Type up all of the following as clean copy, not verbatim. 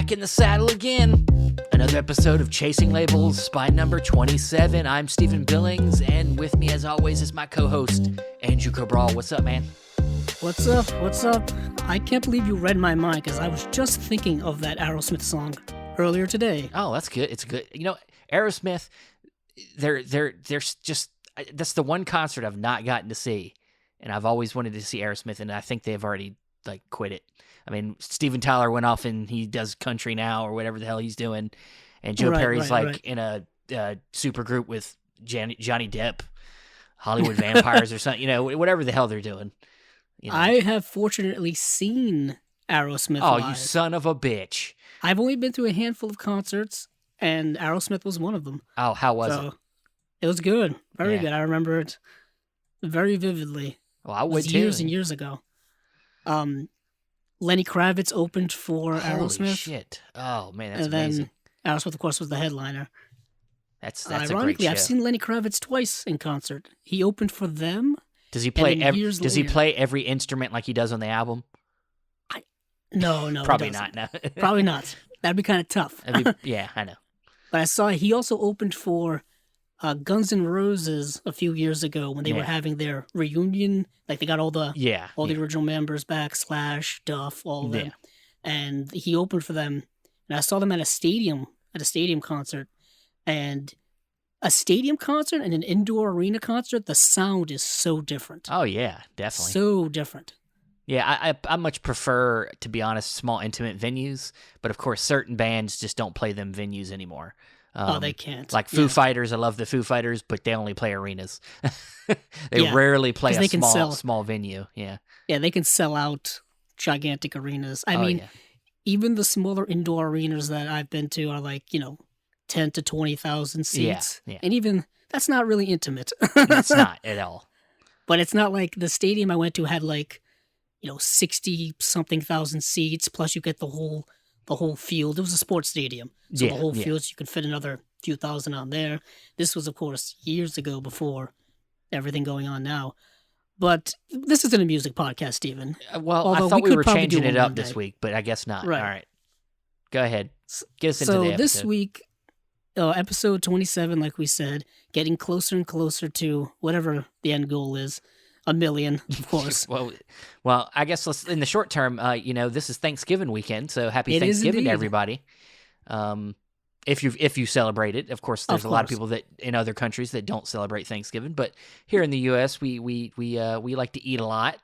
Back in the saddle again. Another episode of Chasing Labels, spy number 27. I'm Stephen Billings, and with me, as always, is my co-host, Andrew Cabral. What's up, man? What's up? What's up? I can't believe you read my mind, because I was just thinking of that Aerosmith song earlier today. Oh, that's good. It's good. You know, Aerosmith, they're just, that's the one concert I've not gotten to see, and I've always wanted to see Aerosmith, and I think they've already, quit it. I mean, Steven Tyler went off and he does country now or whatever the hell he's doing. And Joe Perry's in a super group with Johnny Depp, Hollywood Vampires or something, whatever the hell they're doing. I have fortunately seen Aerosmith live. You son of a bitch. I've only been to a handful of concerts, and Aerosmith was one of them. Oh, how was it? It was good. Very good. I remember it very vividly. Well, I would too. Years and years ago. Lenny Kravitz opened for Aerosmith. Holy shit. Oh, man, that's and amazing. Then Aerosmith, of course, was the headliner. That's a great Ironically, show. I've seen Lenny Kravitz twice in concert. He opened for them. Does he play he play every instrument like he does on the album? No. Probably not. No. Probably not. That'd be kind of tough. Yeah, I know. But I saw he also opened for Guns N' Roses a few years ago when they were having their reunion. Like, they got all the original members back, Slash, Duff, all of them. And he opened for them. And I saw them at a stadium concert. And a stadium concert and an indoor arena concert, the sound is so different. Oh, yeah, definitely. So different. Yeah, I much prefer, to be honest, small, intimate venues. But, of course, certain bands just don't play them venues anymore. They can't. Like Foo Fighters, I love the Foo Fighters, but they only play arenas. They rarely play a small venue. Yeah. Yeah, they can sell out gigantic arenas. I mean, even the smaller indoor arenas that I've been to are 10 to 20,000 seats. Yeah. And even that's not really intimate. It's not at all. But it's not like the stadium I went to had 60 something thousand seats, plus you get the whole field. It was a sports stadium. So the whole field, so you could fit another few thousand on there. This was, of course, years ago before everything going on now. But this isn't a music podcast, Stephen. Well, I thought we were changing it up this week, but I guess not. Right. All right. Go ahead. Get us into the episode. So this week, episode 27, like we said, getting closer and closer to whatever the end goal is. 1 million, of course. well, I guess in the short term, this is Thanksgiving weekend, so happy Thanksgiving to everybody. If you celebrate it, of course, there's a lot of people that in other countries that don't celebrate Thanksgiving, but here in the U.S., we like to eat a lot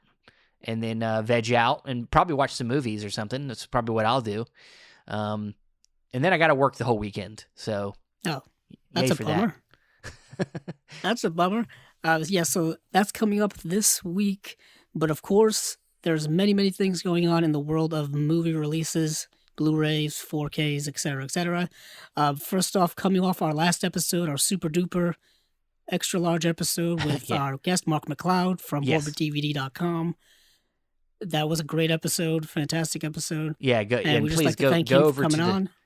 and then veg out and probably watch some movies or something. That's probably what I'll do. And then I got to work the whole weekend, so that's a bummer. That's a bummer. So that's coming up this week. But of course, there's many, many things going on in the world of movie releases, Blu-rays, 4Ks, etc., etc. First off, coming off our last episode, our super duper extra large episode with our guest, Mark McLeod from OrbitDVD.com. That was a great episode, fantastic episode. Yeah, and please go over to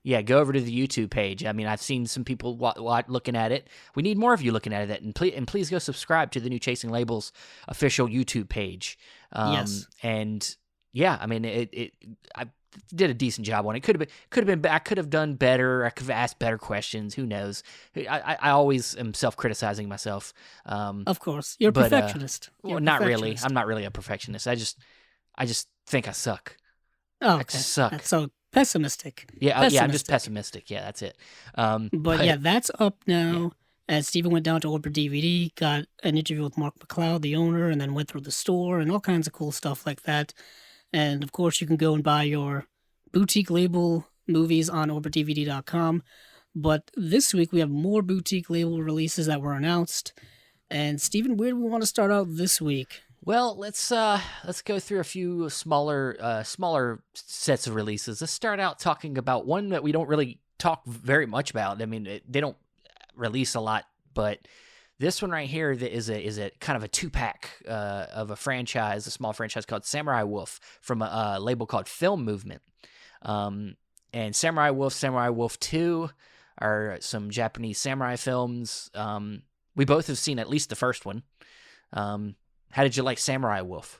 the go over to the YouTube page. I mean, I've seen some people looking at it. We need more of you looking at it, and please go subscribe to the new Chasing Labels official YouTube page. Yes, and I mean, I did a decent job on it. Could have been. I could have done better. I could have asked better questions. Who knows? I always am self-criticizing myself. Of course, you're a perfectionist. Not really. I'm not really a perfectionist. I just think I suck. Oh, I suck. That's so pessimistic. Yeah, I'm just pessimistic. Yeah, that's it. But that's up now. And Stephen went down to Orbit DVD, got an interview with Mark McLeod, the owner, and then went through the store and all kinds of cool stuff like that. And of course, you can go and buy your boutique label movies on OrbitDVD.com. But this week we have more boutique label releases that were announced. And Stephen, where do we want to start out this week? Well, let's go through a few smaller sets of releases. Let's start out talking about one that we don't really talk very much about. I mean, they don't release a lot, but this one right here is a kind of a 2-pack of a franchise, a small franchise called Samurai Wolf from a label called Film Movement. And Samurai Wolf 2 are some Japanese samurai films. We both have seen at least the first one. How did you like Samurai Wolf?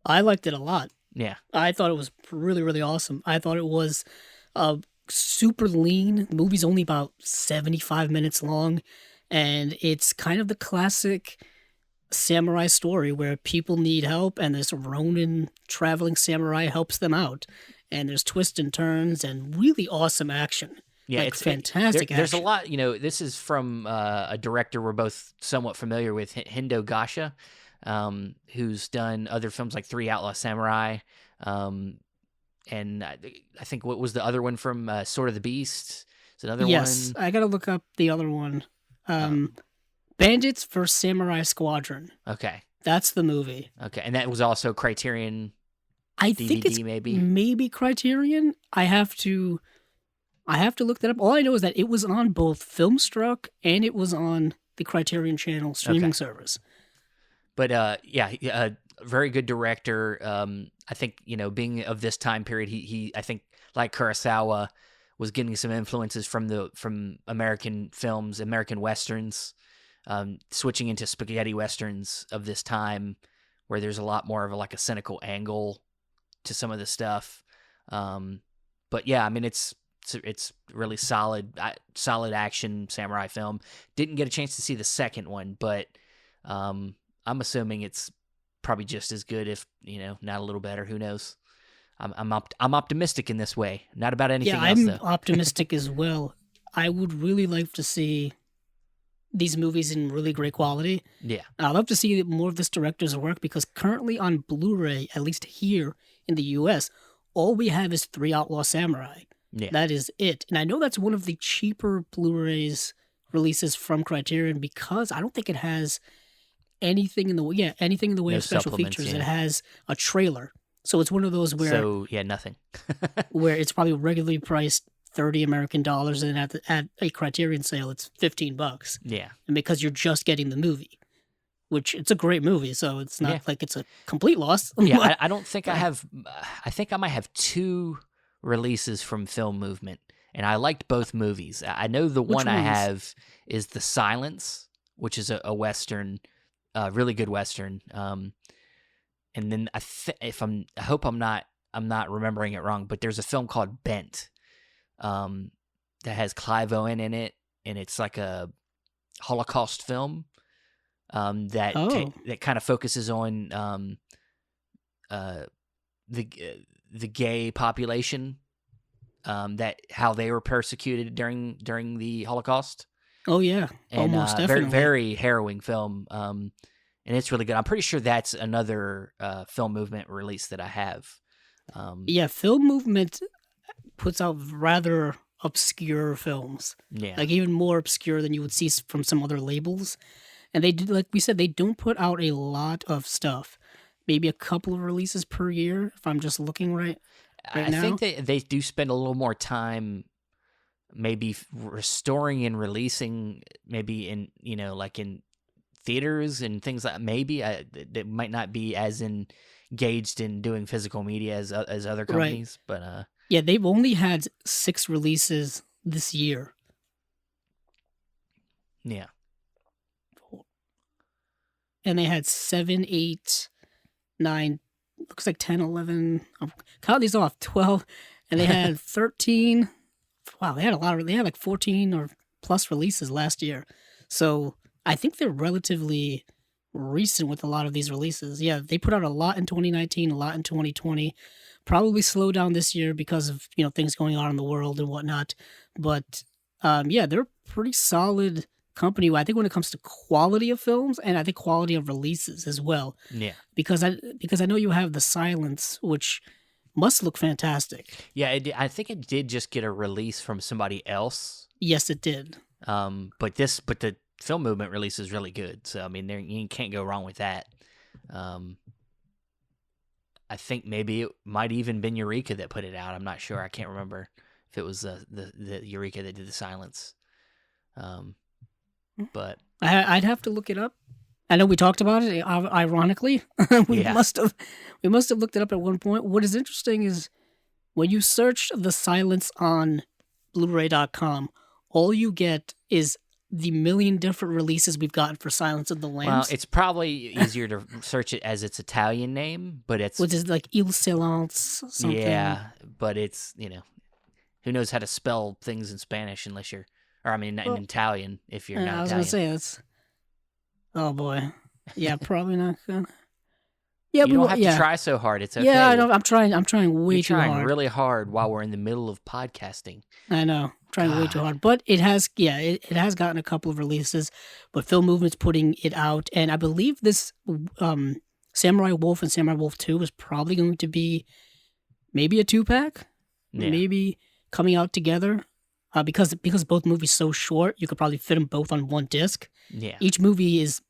I liked it a lot. Yeah. I thought it was really, really awesome. I thought it was super lean. The movie's only about 75 minutes long, and it's kind of the classic samurai story where people need help, and this Ronin traveling samurai helps them out. And there's twists and turns and really awesome action. Yeah, Like fantastic action. There's a lot, this is from a director we're both somewhat familiar with, Hendo Gasha, who's done other films like Three Outlaw Samurai, and I think what was the other one from Sword of the Beast? Is another one? Yes, I gotta look up the other one. Bandits vs. Samurai Squadron. Okay. That's the movie. Okay, and that was also Criterion I DVD, think it's maybe? Maybe Criterion. I have to look that up. All I know is that it was on both Filmstruck and it was on the Criterion Channel streaming service. But very good director. I think, being of this time period, he I think, like Kurosawa, was getting some influences from American films, American westerns, switching into spaghetti westerns of this time, where there's a lot more of a cynical angle to some of the stuff. But yeah, I mean, it's really solid action samurai film. Didn't get a chance to see the second one, but I'm assuming it's probably just as good, if not a little better. Who knows? I'm optimistic in this way. Not about anything else. Yeah, I'm optimistic as well. I would really like to see these movies in really great quality. Yeah, I'd love to see more of this director's work, because currently on Blu-ray, at least here in the U.S., all we have is Three Outlaw Samurai. yeah. That is it. And I know that's one of the cheaper Blu-rays releases from Criterion, because I don't think it has anything in the way No of special supplements, features. yeah. It has a trailer. So it's one of those where Nothing. where it's probably regularly priced $30 American, and at a Criterion sale it's $15. Yeah. And because you're just getting the movie, which it's a great movie, so it's not like it's a complete loss. Yeah, I don't think I have. I think I might have 2 releases from Film Movement, and I liked both movies. I know the Which one I ones? have is The Silence, which is a western, really good western. And then I hope I'm not remembering it wrong, but there's a film called Bent, that has Clive Owen in it, and it's like a Holocaust film, that kind of focuses on the gay population, that how they were persecuted during the Holocaust. Oh yeah, And almost very, definitely. very harrowing film. And it's really good. I'm pretty sure that's another Film Movement release that I have. Yeah, Film Movement puts out rather obscure films. Yeah. Like even more obscure than you would see from some other labels. And they do, like we said, they don't put out a lot of stuff. Maybe a couple of releases per year, if I'm just looking right I now. think they do spend a little more time maybe restoring and releasing, maybe in, like in theaters and things like maybe that might not be as engaged in doing physical media as other companies, but yeah, they've only had 6 releases this year. Yeah. And they had 7, 8, 9, looks like 10, 11. I'm counting these off. 12, and they had 13. Wow, they had a lot. They had like 14 or plus releases last year. So I think they're relatively recent with a lot of these releases. Yeah, they put out a lot in 2019, a lot in 2020. Probably slowed down this year because of things going on in the world and whatnot. But yeah, they're a pretty solid company. I think when it comes to quality of films, and I think quality of releases as well. Yeah. Because I know you have The Silence, which must look fantastic. Yeah, I think it did just get a release from somebody else. Yes, it did. But the Film Movement release is really good. So I mean, you can't go wrong with that. I think maybe it might even been Eureka that put it out. I'm not sure. I can't remember if it was the Eureka that did The Silence. But I'd have to look it up. I know we talked about it. Ironically, we must have looked it up at one point. What is interesting is when you search The Silence on Blu-ray.com, all you get is the million different releases we've gotten for Silence of the Lambs. Well, it's probably easier to search it as its Italian name, but it's... Which is like Il Silence something. Yeah, but it's, who knows how to spell things in Spanish unless you're... Or, I mean, in Italian, if you're not Italian. I was going to say, it's... Oh, boy. Yeah, probably not good. Yeah, you don't have to try so hard. It's okay. Yeah, I'm trying way too hard. You're trying really hard while we're in the middle of podcasting. I know. I'm trying way too hard. But it has, it has gotten a couple of releases, but Film Movement's putting it out. And I believe this Samurai Wolf and Samurai Wolf 2 is probably going to be maybe a 2-pack. Yeah. Maybe coming out together. Because both movies so short, you could probably fit them both on one disc. Yeah. Each movie is,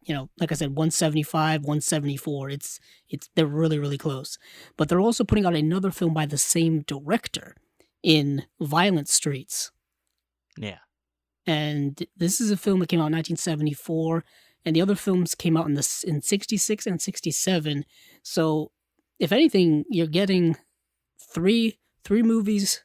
like I said, 175, 174. They're really, really close. But they're also putting out another film by the same director in Violent Streets. Yeah. And this is a film that came out in 1974, and the other films came out in 66 and 67. So, if anything, you're getting three movies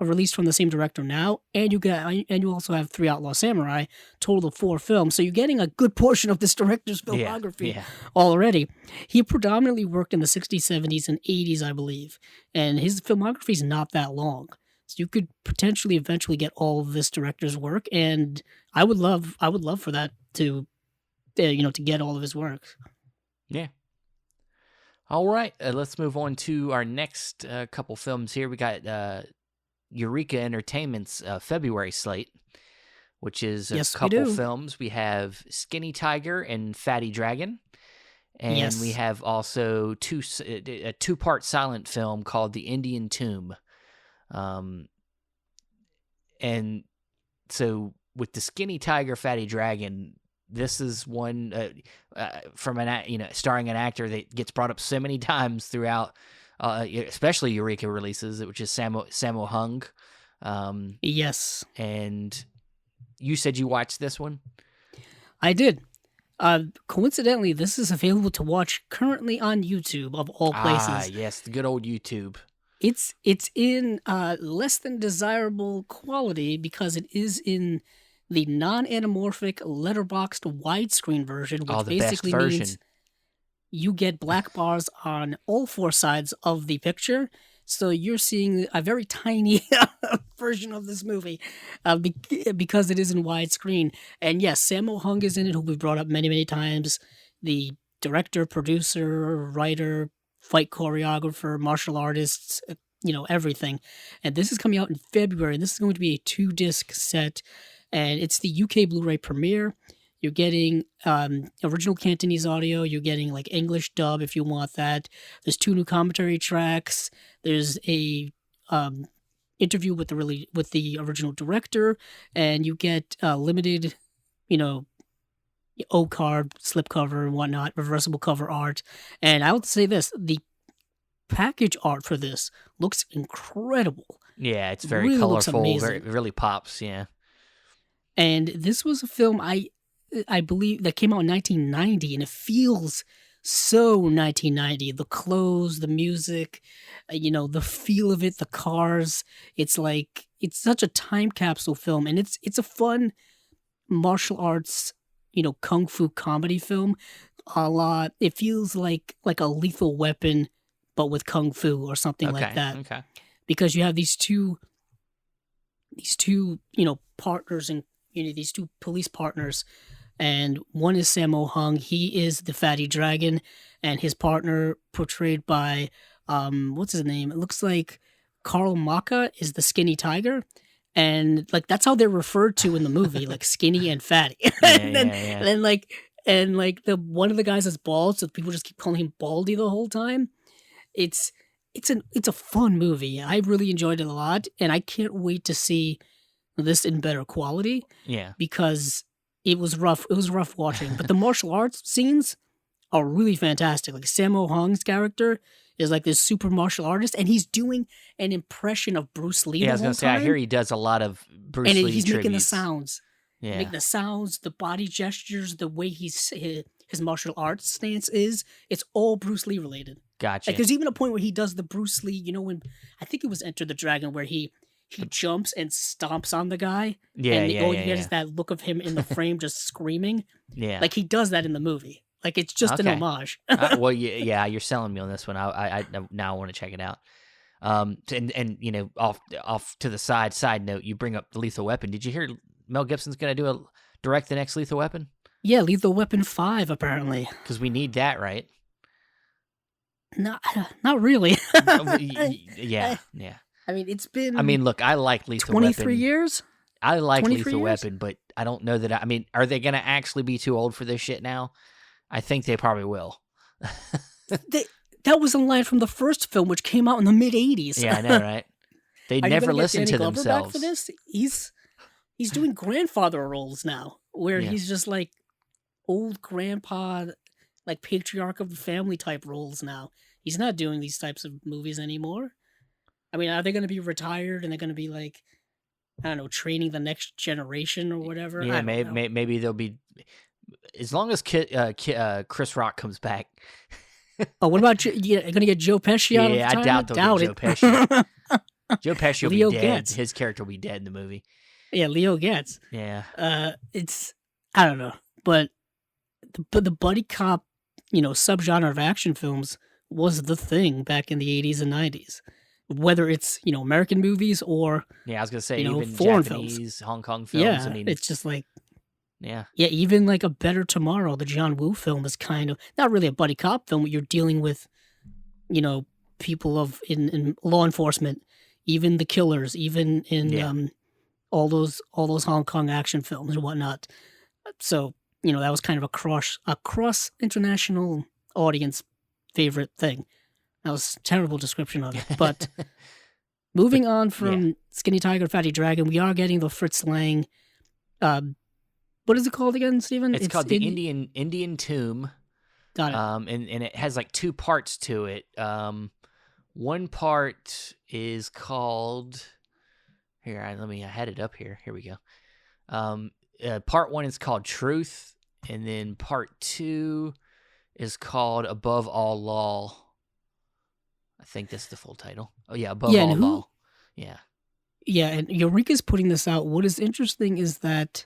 released from the same director now, and you also have 3 Outlaw Samurai, total of 4 films. So you're getting a good portion of this director's filmography already. He predominantly worked in the 60s, 70s, and 80s, I believe, and his filmography is not that long. So you could potentially eventually get all of this director's work, and I would love for that to get all of his work. Yeah. All right, let's move on to our next couple films here. We got Eureka Entertainment's February slate, which is a couple films. We have Skinny Tiger and Fatty Dragon, and we have also a 2-part silent film called The Indian Tomb. And so with the Skinny Tiger, Fatty Dragon, this is one from starring an actor that gets brought up so many times throughout. Especially Eureka releases, which is Sammo Hung. Yes. And you said you watched this one? I did. Coincidentally, this is available to watch currently on YouTube, of all places. Ah, yes, the good old YouTube. It's in less than desirable quality because it is in the non-anamorphic letterboxed widescreen version, which basically means you get black bars on all 4 sides of the picture. So you're seeing a very tiny version of this movie because it is in widescreen. And yes, Sammo Hung is in it, who we've brought up many, many times. The director, producer, writer, fight choreographer, martial artists, everything. And this is coming out in February. This is going to be a 2-disc set. And it's the UK Blu-ray premiere. You're getting original Cantonese audio. You're getting like English dub if you want that. There's 2 new commentary tracks. There's a interview with the original director, and you get limited, O-card, slipcover and whatnot, reversible cover art. And I would say this: the package art for this looks incredible. Yeah, it's very colorful. It really pops. Yeah. And this was a film I believe that came out in 1990, and it feels so 1990. The clothes, the music, the feel of it, the cars. It's such a time capsule film, and it's a fun martial arts, kung fu comedy film. A lot. It feels like a Lethal Weapon, but with kung fu or something like that. Okay. Because you have these two partners and these 2 police partners. And one is Sammo Hung. He is the Fatty Dragon, and his partner, portrayed by, what's his name? It looks like Carl Maka is the Skinny Tiger. And, that's how they're referred to in the movie, like Skinny and Fatty. And then one of the guys is bald, so people just keep calling him Baldy the whole time. It's a fun movie. I really enjoyed it a lot, and I can't wait to see this in better quality. Yeah. Because it was rough. It was rough watching, but the martial arts scenes are really fantastic. Like Sammo Hung's character is like this super martial artist, and he's doing an impression of Bruce Lee. Yeah, I was gonna say, I hear he does a lot of Bruce Lee. And he's tributes. Making the sounds, making the sounds, the body gestures, the way his martial arts stance is. It's all Bruce Lee related. Gotcha. Like there's even a point where he does the Bruce Lee. When I think it was Enter the Dragon, where he he jumps and stomps on the guy, Yeah, and yeah, all yeah, you get yeah. is that look of him in the frame just screaming. Yeah. Like, he does that in the movie. Like, it's just an Okay. homage. Well, yeah, you're selling me on this one. I now want to check it out. And you know, off to the side note, you bring up the Lethal Weapon. Did you hear Mel Gibson's going to direct the next Lethal Weapon? Yeah, Lethal Weapon 5, apparently. Because we need that, right? Not really. Yeah. I mean, it's been. I mean, look, I like Lethal 23 Weapon. years. I like 23 Lethal years? Weapon, but I don't know that. I mean, are they going to actually be too old for this shit now? I think they probably will. That was a line from the first film, which came out in the mid '80s. Yeah, I know, right? They never listen to Glover themselves. Back for this? He's doing grandfather roles now, where he's just like old grandpa, like patriarch of the family type roles now. He's not doing these types of movies anymore. I mean, are they going to be retired and they're going to be like, I don't know, training the next generation or whatever? Yeah, maybe they'll be, as long as Chris Rock comes back. Oh, what about you're going to get Joe Pesci out of retirement? I doubt they'll get Joe Pesci. Joe Pesci will Leo be dead. Getz. His character will be dead in the movie. Yeah, Leo Getz. Yeah. It's, I don't know, but the buddy cop, subgenre of action films was the thing back in the 80s and 90s. Whether it's, American movies or I was gonna say even foreign Japanese, films. Hong Kong films. Yeah, I mean, it's just like yeah, even like A Better Tomorrow, the John Woo film, is kind of not really a buddy cop film. But you're dealing with, people in law enforcement, even the killers, even in all those Hong Kong action films and whatnot. So that was kind of a cross international audience favorite thing. That was a terrible description of it. But moving on from Skinny Tiger, Fatty Dragon, we are getting the Fritz Lang. What is it called again, Stephen? It's called the Indian Tomb. Got it. And it has like two parts to it. One part is called. Here, I had it up here. Here we go. Part 1 is called Truth, and then part 2 is called Above All Law. I think that's the full title. Oh yeah, Above All Law. Yeah. Yeah, and Eureka's putting this out. What is interesting is that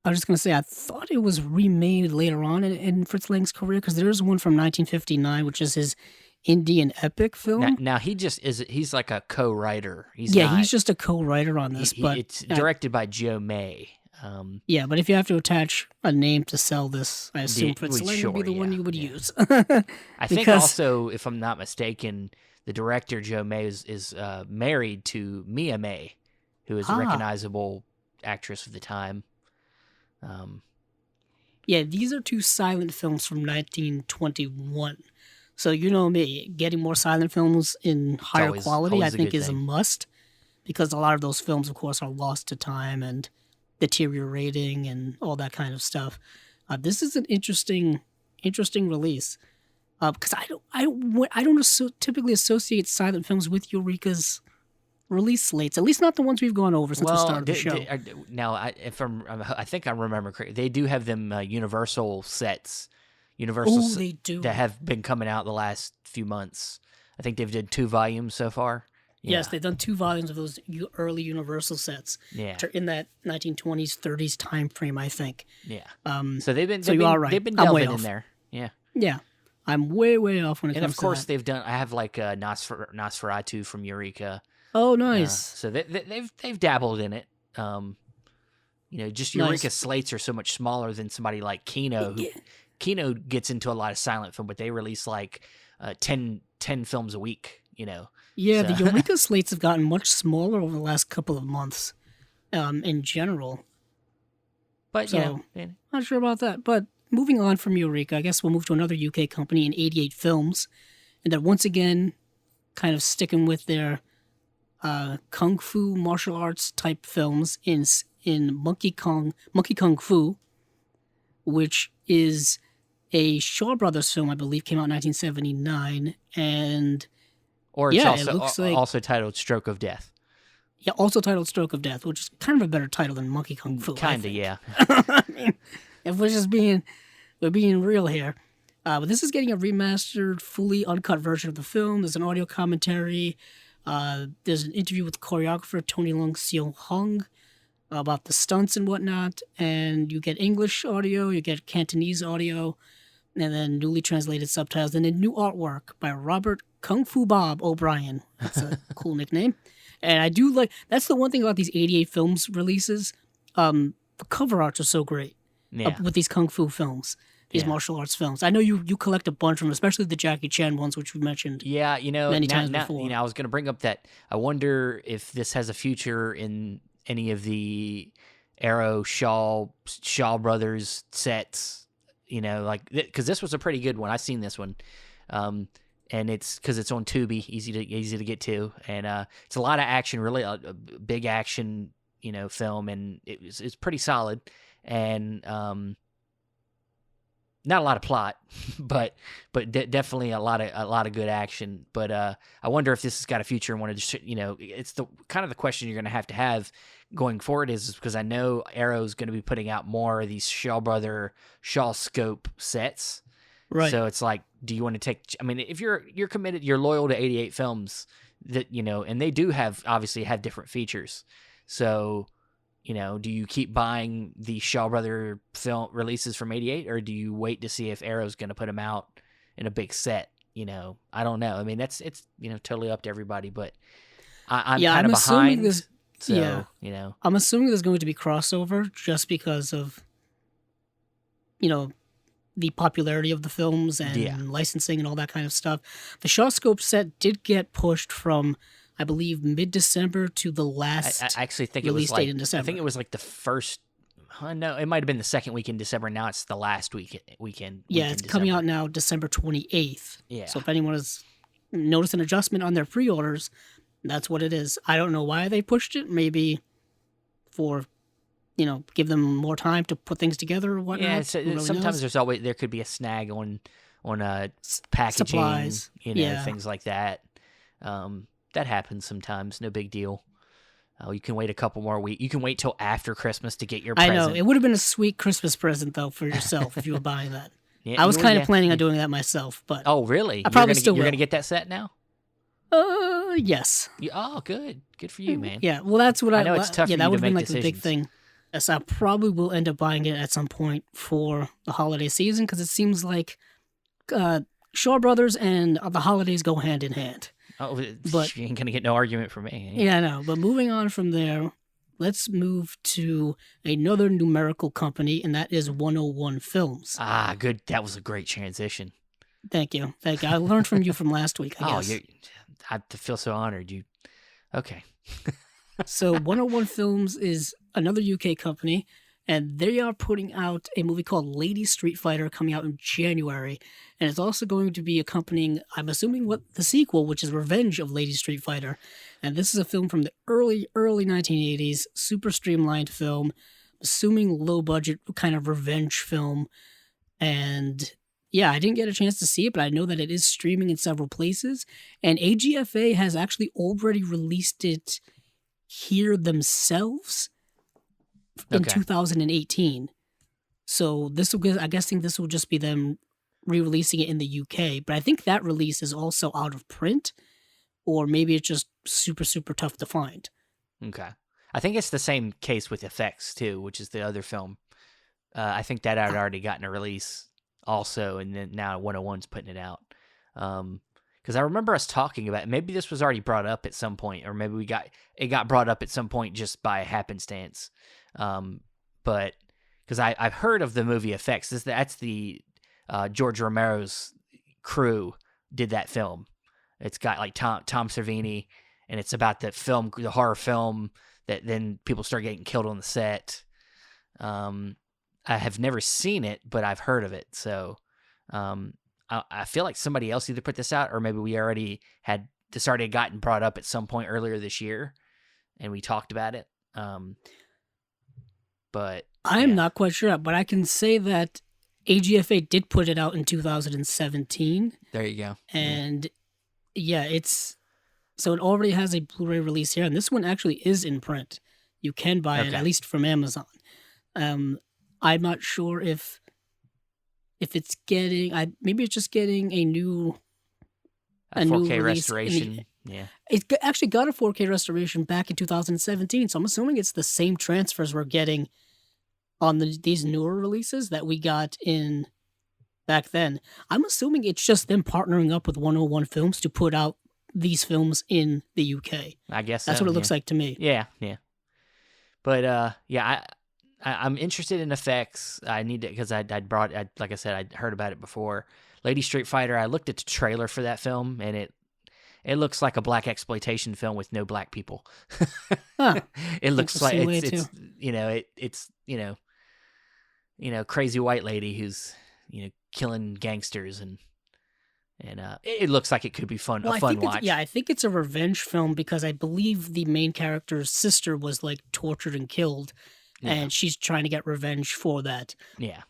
I was just going to say I thought it was remade later on in Fritz Lang's career, because there's one from 1959, which is his Indian epic film. Now he just he's like a co-writer. He's just a co-writer on this, but it's directed by Joe May. But if you have to attach a name to sell this, I assume Fritz Lang would be the one you would use. I think also, if I'm not mistaken, the director Joe May is married to Mia May, who is a recognizable actress of the time. These are two silent films from 1921. So you know me, getting more silent films in higher quality, I think, is a must, because a lot of those films, of course, are lost to time and deteriorating and all that kind of stuff. This is an interesting release, because I don't typically associate silent films with Eureka's release slates, at least not the ones we've gone over since the start of the show. I think I remember correctly, they do have them Universal sets. They do. That have been coming out the last few months. I think they've did 2 volumes so far. Yeah. Yes, they've done 2 volumes of those early Universal sets. Yeah, which are in that 1920s, 30s time frame, I think. Yeah. So they've been right. They've been delving in there. Yeah. Yeah. I'm way off when it comes to that. And of course they've done. I have like Nosferatu from Eureka. Oh, nice. So they've dabbled in it. Just Eureka slates are so much smaller than somebody like Kino. Kino gets into a lot of silent film, but they release like 10 films a week. Yeah, the Eureka slates have gotten much smaller over the last couple of months, in general. But not sure about that. But moving on from Eureka, I guess we'll move to another UK company in 88 Films, and they're once again kind of sticking with their kung fu martial arts type films in Monkey Kung Fu, which is a Shaw Brothers film, I believe, came out in 1979, and it looks like also titled Stroke of Death. Yeah, also titled Stroke of Death, which is kind of a better title than Monkey Kung Fu. Kinda, yeah. I mean, if we're being real here. But this is getting a remastered, fully uncut version of the film. There's an audio commentary. There's an interview with choreographer Tony Leung Seo Hung about the stunts and whatnot, and you get English audio, you get Cantonese audio, and then newly translated subtitles, and then new artwork by Robert Kung Fu Bob O'Brien. That's a cool nickname. And I do like, that's the one thing about these 88 films releases. The cover arts are so great with these Kung Fu films, these martial arts films. I know you collect a bunch of them, especially the Jackie Chan ones, which we mentioned many times before. I was going to bring up that I wonder if this has a future in any of the Arrow Shaw Brothers sets, because this was a pretty good one. I've seen this one, and it's because it's on Tubi, easy to get to, and it's a lot of action, really a big action, film, and it's pretty solid, and not a lot of plot, but definitely a lot of good action. But I wonder if this has got a future and want to, it's the kind of the question you're going to have going forward is because I know Arrow's going to be putting out more of these Shaw Scope sets. Right. So it's like, do you want to take, I mean, if you're committed, you're loyal to 88 films that, and they do obviously have different features. So, do you keep buying the Shaw Brother film releases from 88 or do you wait to see if Arrow's going to put them out in a big set? I don't know. I mean, it's totally up to everybody, but I'm kind of behind. I'm assuming there's going to be crossover just because of, the popularity of the films and licensing and all that kind of stuff. The Shaw Scope set did get pushed from, I believe, mid-December to the last I actually think release it was date in December. I think it was like the first. No, it might have been the second week in December. Now it's the last weekend. Yeah, it's coming out now December 28th. Yeah. So if anyone has noticed an adjustment on their pre-orders, that's what it is. I don't know why they pushed it. Maybe for, give them more time to put things together or whatnot. Yeah, sometimes there could be a snag on packaging, supplies, things like that. That happens sometimes. No big deal. You can wait a couple more weeks. You can wait till after Christmas to get your present. I know. It would have been a sweet Christmas present, though, for yourself if you were buying that. Yeah, I was kind of planning on doing that myself, but... Oh, really? I probably You're going to get that set now? Yes. Oh, good. Good for you, man. Yeah, well, that's what I know it's tough for you that to would have been make like the big thing. Yes, I probably will end up buying it at some point for the holiday season because it seems like Shaw Brothers and the holidays go hand in hand. Oh, but you ain't going to get no argument from me. Yeah, I know. But moving on from there, let's move to another numerical company, and that is 101 Films. Ah, good. That was a great transition. Thank you. I learned from you from last week, I guess. I feel so honored. Okay. So 101 Films is another UK company, and they are putting out a movie called Lady Street Fighter coming out in January. And it's also going to be accompanying, I'm assuming, the sequel, which is Revenge of Lady Street Fighter. And this is a film from the early 1980s, super streamlined film, assuming low-budget kind of revenge film. And yeah, I didn't get a chance to see it, but I know that it is streaming in several places. And AGFA has actually already released it here themselves in 2018. So I'm guessing this will just be them re-releasing it in the UK. But I think that release is also out of print, or maybe it's just super, super tough to find. Okay. I think it's the same case with Effects, too, which is the other film. I think that had already gotten a release also, and then now 101's putting it out. Because I remember us talking about it. Maybe this was already brought up at some point, or maybe it got brought up at some point just by happenstance. But because I've heard of the movie Effects. That's the George Romero's crew did that film. It's got like Tom Savini, and it's about the horror film that then people start getting killed on the set. I have never seen it, but I've heard of it. So I feel like somebody else either put this out, or maybe we already had this already gotten brought up at some point earlier this year, and we talked about it. But I am not quite sure, but I can say that AGFA did put it out in 2017. There you go. And so it already has a Blu-ray release here, and this one actually is in print. You can buy it, at least from Amazon. I'm not sure if it's getting, maybe it's just getting a new A new 4K release. restoration. Yeah. It actually got a 4K restoration back in 2017, so I'm assuming it's the same transfers we're getting on these newer releases that we got in back then. I'm assuming it's just them partnering up with 101 Films to put out these films in the UK. I guess that's so, what it looks like to me. Yeah. But yeah, I'm interested in effects. I need to, because like I said, I'd heard about it before. Lady Street Fighter. I looked at the trailer for that film, and it looks like a black exploitation film with no black people. Huh. It looks like it's crazy white lady who's killing gangsters, and it looks like it could be fun. Well, a fun watch. I think it's a revenge film because I believe the main character's sister was like tortured and killed, and she's trying to get revenge for that. Yeah,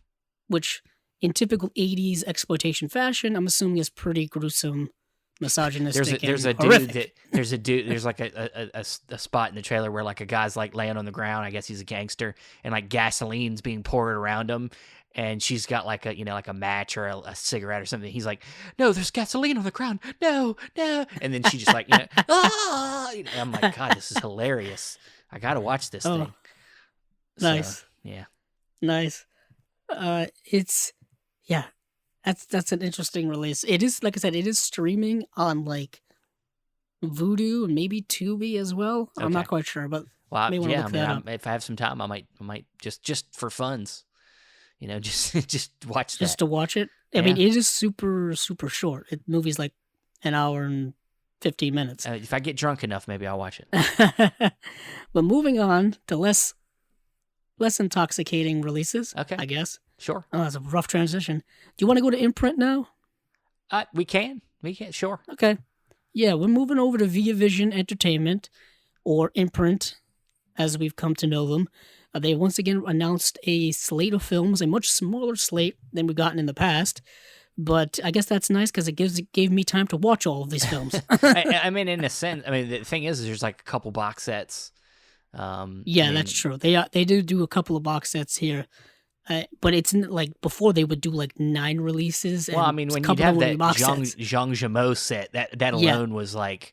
which in typical 80s exploitation fashion, I'm assuming is pretty gruesome, misogynistic. There's a dude. There's like a spot in the trailer where like a guy's like laying on the ground. I guess he's a gangster, and like gasoline's being poured around him. And she's got like a match or a cigarette or something. He's like, "No, there's gasoline on the ground. No." And then she just like, ah! I'm like, God, this is hilarious. I gotta watch this thing. Nice. So, yeah. Nice. That's an interesting release. It is, like I said, it is streaming on like Vudu and maybe Tubi as well. Okay. I'm not quite sure, but if I have some time, I might just for funs. Just watch that. Just to watch it? I mean, it is super, super short. The movie's like an hour and 15 minutes. If I get drunk enough, maybe I'll watch it. But moving on to less intoxicating releases, I guess. Sure. Oh, that's a rough transition. Do you want to go to Imprint now? We can, sure. Okay. Yeah, we're moving over to Via Vision Entertainment, or Imprint, as we've come to know them. They once again announced a slate of films, a much smaller slate than we've gotten in the past. But I guess that's nice because it gave me time to watch all of these films. I mean, in a sense, the thing is there's like a couple box sets. That's true. They do a couple of box sets here. But it's like before they would do like 9 releases. Well, when you'd have that Jean Jameau set, that alone was like,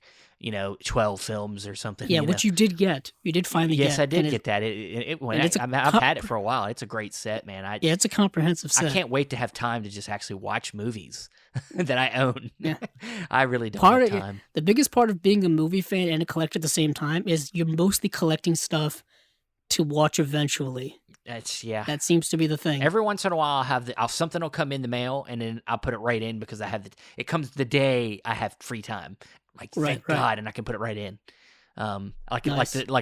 12 films or something. Yeah, which you did get. You did finally get. Yes, I did get that. I've had it for a while. It's a great set, man. It's a comprehensive set. I can't wait to have time to just actually watch movies that I own. Yeah. I really don't have time. The biggest part of being a movie fan and a collector at the same time is you're mostly collecting stuff to watch eventually. That seems to be the thing. Every once in a while, something will come in the mail, and then I'll put it right in because it comes the day I have free time. Like, thank God, and I can put it right in. Like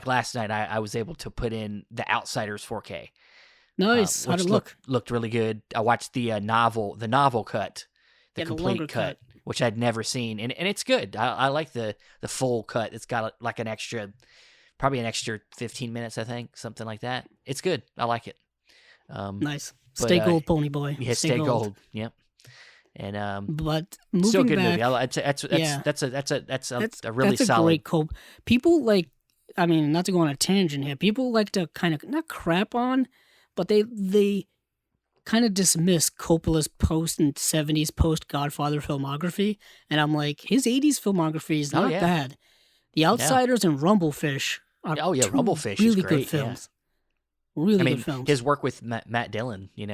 last night, I was able to put in The Outsiders 4K. Nice. How'd it look? Looked really good. I watched the novel cut, the complete cut, which I'd never seen, and it's good. I like the full cut. It's got like probably an extra 15 minutes, I think, something like that. It's good. I like it. Nice. Stay gold, pony boy. Yeah, stay gold. Yep. And but moving still good back, movie. That's a really solid. A great cope. People like, not to go on a tangent here. People like to kind of not crap on, but they kind of dismiss Coppola's post and 70s post Godfather filmography, and I'm like, his 80s filmography is not bad. The Outsiders and Rumblefish are Rumblefish really is great, good films. Yeah. Really good films. His work with Matt Dillon, he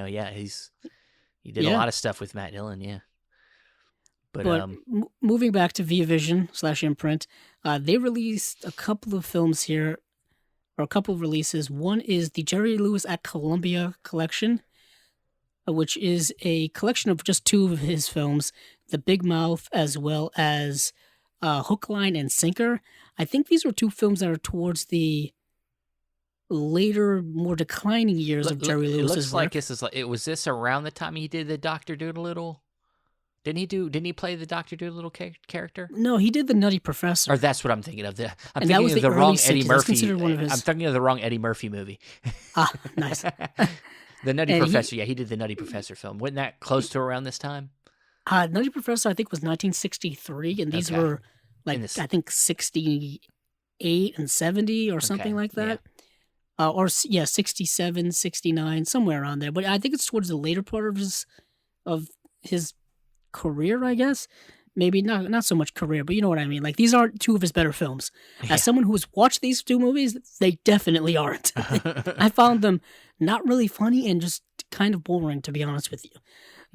did a lot of stuff with Matt Dillon, yeah. But moving back to Via Vision / Imprint, they released a couple of films here, or a couple of releases. One is the Jerry Lewis at Columbia collection, which is a collection of just 2 of his films, The Big Mouth as well as Hook, Line, and Sinker. I think these were 2 films that are towards the later, more declining years of Jerry Lewis's work. It looks like this was this around the time he did the Dr. Doolittle? Didn't he play the Dr. Doolittle character? No, he did the Nutty Professor. Or that's what I'm thinking of. I'm thinking of the wrong Eddie Murphy. I'm thinking of the wrong Eddie Murphy movie. Ah, nice. The Nutty Professor. He did the Nutty Professor film. Wasn't that close to around this time? Nutty Professor, I think, was 1963, and these were I think 68 and 70 or something like that. Yeah. 67, 69, somewhere around there. But I think it's towards the later part of his career, I guess. maybe not so much career, but you know what I mean. Like these aren't two of his better films. Yeah. As someone who has watched these two movies, they definitely aren't. I found them not really funny and just kind of boring, to be honest with you.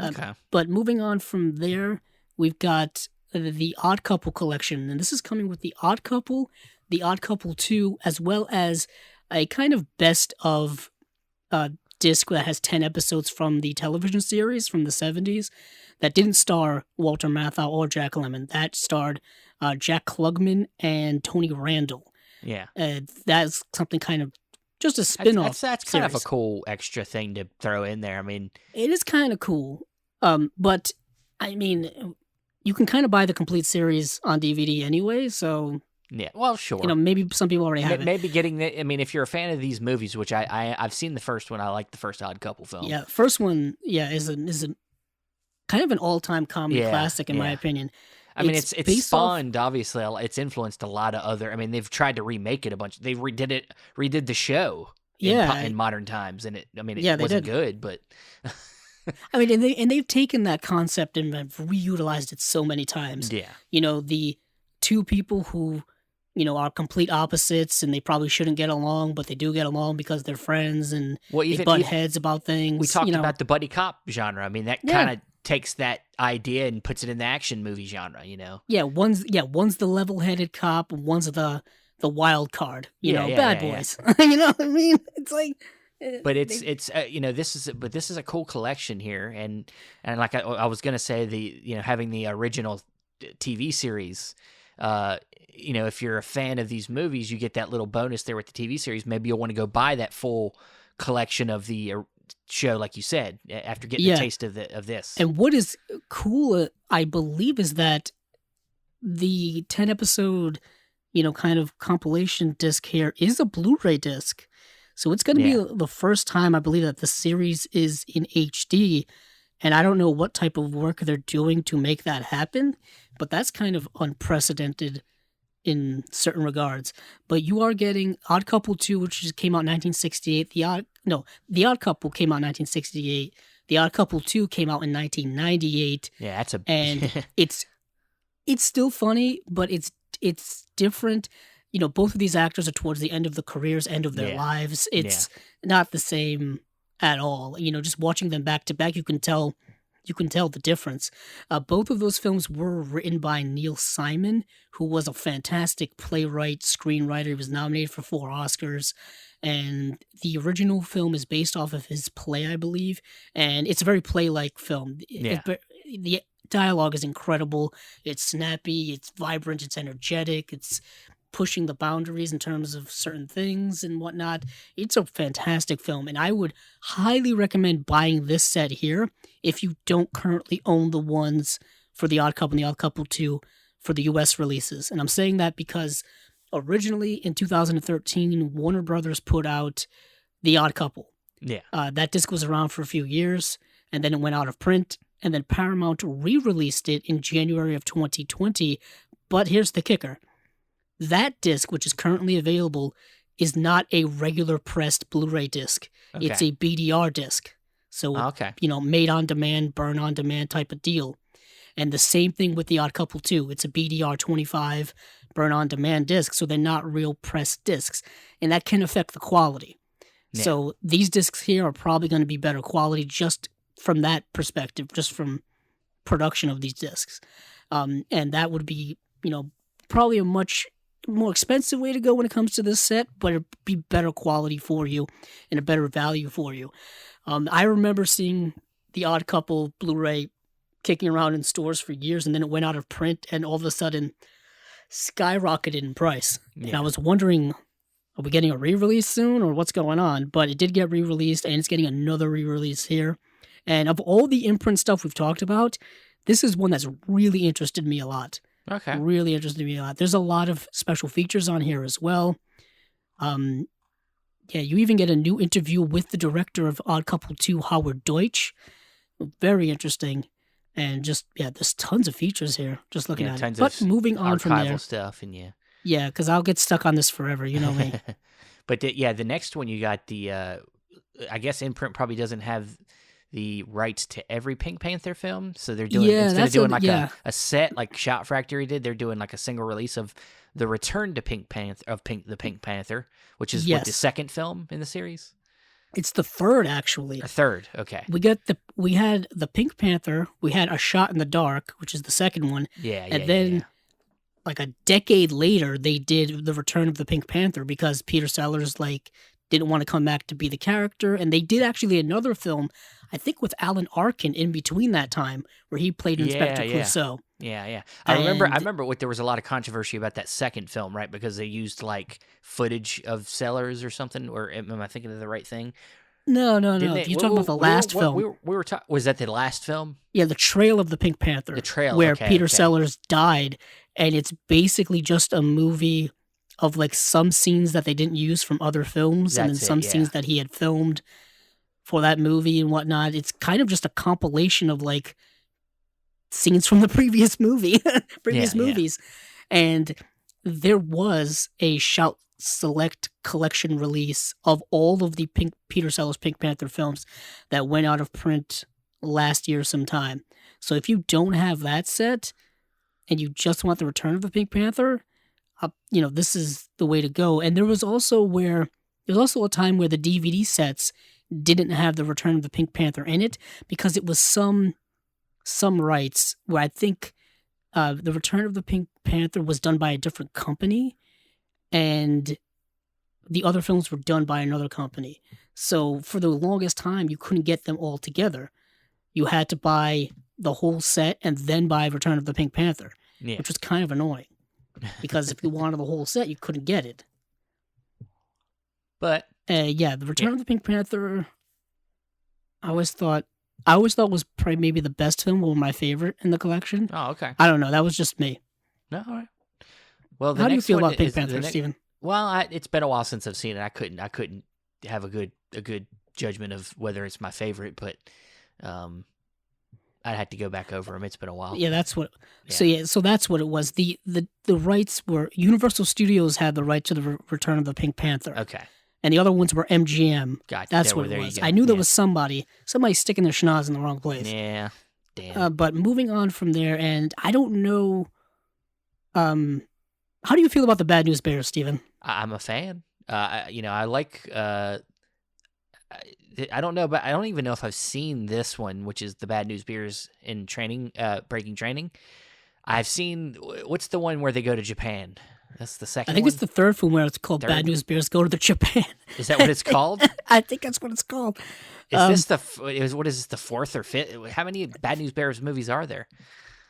Okay. But moving on from there, we've got the Odd Couple collection, and this is coming with the Odd Couple 2, as well as a kind of best of disc that has 10 episodes from the television series from the 70s that didn't star Walter Matthau or Jack Lemmon. That starred Jack Klugman and Tony Randall. Yeah. That's something kind of just a spin-off. That's kind of a cool extra thing to throw in there. I mean, it is kind of cool. But I mean, you can kind of buy the complete series on DVD anyway, so yeah, well, sure. You know, maybe some people already have it. Maybe getting the. I mean, if you're a fan of these movies, which I've seen the first one, I like the first Odd Couple film. Yeah, first one, is a kind of an all-time comedy classic in my opinion. I mean, it's spawned obviously. It's influenced a lot of other. I mean, they've tried to remake it a bunch. They redid the show. In modern times, and it wasn't good, but. I mean, and they've taken that concept and have reutilized it so many times. Yeah, you know, the two people who, you know, are complete opposites and they probably shouldn't get along, but they do get along because they're friends and they butt heads about things. We talked about the buddy cop genre. I mean, that kind of takes that idea and puts it in the action movie genre. You know, one's the level-headed cop, one's the wild card. You know, bad boys. You know what I mean? It's like. But it's this is a cool collection here, and like I was gonna say, having the original TV series, if you're a fan of these movies, you get that little bonus there with the TV series. Maybe you'll want to go buy that full collection of the show, like you said, after getting a taste of this. And what is cool, I believe, is that the 10 episode, kind of compilation disc here is a Blu-ray disc. So it's going to be the first time, I believe, that the series is in HD. And I don't know what type of work they're doing to make that happen, but that's kind of unprecedented in certain regards. But you are getting Odd Couple 2, which came out in 1968. The Odd Couple came out in 1968. The Odd Couple 2 came out in 1998. Yeah, and it's still funny, but it's different. Both of these actors are towards the end of the careers, end of their lives. It's not the same at all. Just watching them back to back, you can tell the difference. Both of those films were written by Neil Simon, who was a fantastic playwright, screenwriter. He was nominated for 4 Oscars. And the original film is based off of his play, I believe. And it's a very play-like film. Yeah. The dialogue is incredible. It's snappy. It's vibrant. It's energetic. It's pushing the boundaries in terms of certain things and whatnot. It's a fantastic film, and I would highly recommend buying this set here if you don't currently own the ones for The Odd Couple and The Odd Couple 2 for the US releases. And I'm saying that because originally in 2013, Warner Brothers put out The Odd Couple. Yeah. That disc was around for a few years, and then it went out of print, and then Paramount re-released it in January of 2020. But here's the kicker. That disc, which is currently available, is not a regular pressed Blu-ray disc. Okay. It's a BDR disc. So, made on demand, burn on demand type of deal. And the same thing with The Odd Couple 2. It's a BDR 25 burn on demand disc. So they're not real pressed discs. And that can affect the quality. Yeah. So these discs here are probably going to be better quality just from that perspective, just from production of these discs. And that would be, probably a much more expensive way to go when it comes to this set, but it'd be better quality for you and a better value for you. I remember seeing The Odd Couple Blu-ray kicking around in stores for years, and then it went out of print and all of a sudden skyrocketed in price. Yeah. And I was wondering, are we getting a re-release soon or what's going on? But it did get re-released, and it's getting another re-release here. And of all the Imprint stuff we've talked about, this is one that's really interested me a lot. Okay. Really interested me a lot. There's a lot of special features on here as well. You even get a new interview with the director of Odd Couple 2, Howard Deutsch. Very interesting. And just, there's tons of features here, just looking at it. But moving on from there. Stuff and Yeah, because I'll get stuck on this forever, you know me. But the next one you got I guess Imprint probably doesn't have the rights to every Pink Panther film. So they're doing instead of doing a set like Shout Factory did, they're doing like a single release of the Return to the Pink Panther, which is what, the second film in the series. It's the third, actually. A third, okay. We had the Pink Panther. We had A Shot in the Dark, which is the second one. And then, like a decade later, they did the Return of the Pink Panther because Peter Sellers didn't want to come back to be the character, and they did actually another film, I think, with Alan Arkin in between that time, where he played Inspector Clouseau. Yeah. I remember there was a lot of controversy about that second film, right? Because they used like footage of Sellers or something. Or am I thinking of the right thing? No. You're talking about the last film. We were talking. Was that the last film? Yeah, The Trail of the Pink Panther. The Trail, where Peter Sellers died, and it's basically just a movie of like some scenes that they didn't use from other films, and then some scenes that he had filmed for that movie and whatnot. It's kind of just a compilation of like scenes from the previous movies. And there was a Shout Select collection release of all of the Peter Sellers Pink Panther films that went out of print last year sometime. So if you don't have that set and you just want the Return of the Pink Panther, this is the way to go. And there was also a time where the DVD sets didn't have the Return of the Pink Panther in it because it was some rights where I think the Return of the Pink Panther was done by a different company and the other films were done by another company. So for the longest time, you couldn't get them all together. You had to buy the whole set and then buy Return of the Pink Panther, which was kind of annoying. Because if you wanted the whole set, you couldn't get it. But the Return of the Pink Panther, I always thought was probably maybe the best film or my favorite in the collection. Oh, okay. I don't know. That was just me. No, all right. Well, how do you feel about Pink Panther, Steven? Well, it's been a while since I've seen it. I couldn't have a good judgment of whether it's my favorite, but I'd have to go back over them. It's been a while. Yeah, that's what. Yeah. So that's what it was. The rights were Universal Studios had the right to the Return of the Pink Panther. Okay. And the other ones were MGM. Gotcha. That's what it was. I knew there was somebody sticking their schnoz in the wrong place. Yeah. Damn. But moving on from there, and I don't know. How do you feel about the Bad News Bears, Steven? I'm a fan. I like. I don't know, but I don't even know if I've seen this one, which is the Bad News Bears in training, breaking training. I've seen, what's the one where they go to Japan? That's the second one? I think it's the third film where it's called Bad News Bears Go to the Japan. Is that what it's called? I think that's what it's called. Is this the fourth or fifth? How many Bad News Bears movies are there?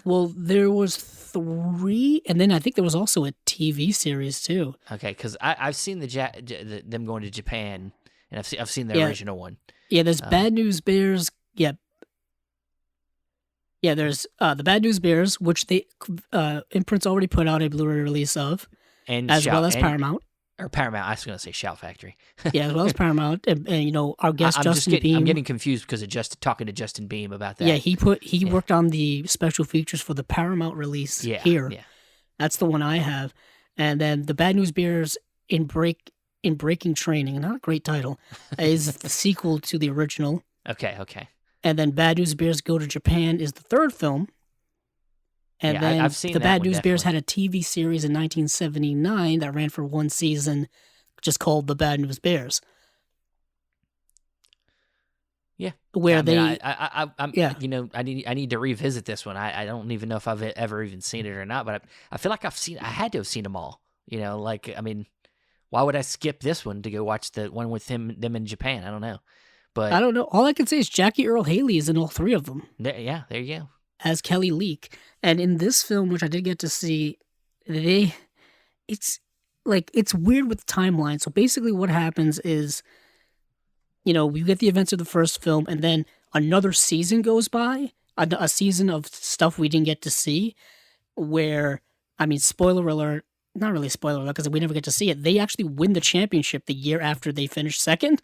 Well, there was 3, and then I think there was also a TV series too. Okay, because I've seen them going to Japan, and I've seen the original one. Yeah, there's Bad News Bears. Yeah, there's the Bad News Bears, which they Imprint's already put out a Blu-ray release of, and well as Paramount. Or Paramount, I was going to say Shout Factory. Yeah, as well as Paramount, and our guest Justin Beam. I'm getting confused because of talking to Justin Beam about that. Yeah, he worked on the special features for the Paramount release here. Yeah, that's the one I have, and then the Bad News Bears in Breaking Training, not a great title, is the sequel to the original. Okay. And then Bad News Bears Go to Japan is the third film. And then I've seen the Bad News definitely. Bears had a TV series in 1979 that ran for one season, just called The Bad News Bears. Yeah, where I need to revisit this one. I don't even know if I've ever even seen it or not, but I feel like I had to have seen them all. Why would I skip this one to go watch the one with them in Japan? I don't know. But I don't know. All I can say is Jackie Earle Haley is in all 3 of them. There you go. As Kelly Leak. And in this film, which I did get to see, it's weird with the timeline. So basically what happens is, you get the events of the first film, and then another season goes by, a season of stuff we didn't get to see, where, spoiler alert, not really spoiler alert because we never get to see it. They actually win the championship the year after they finish second.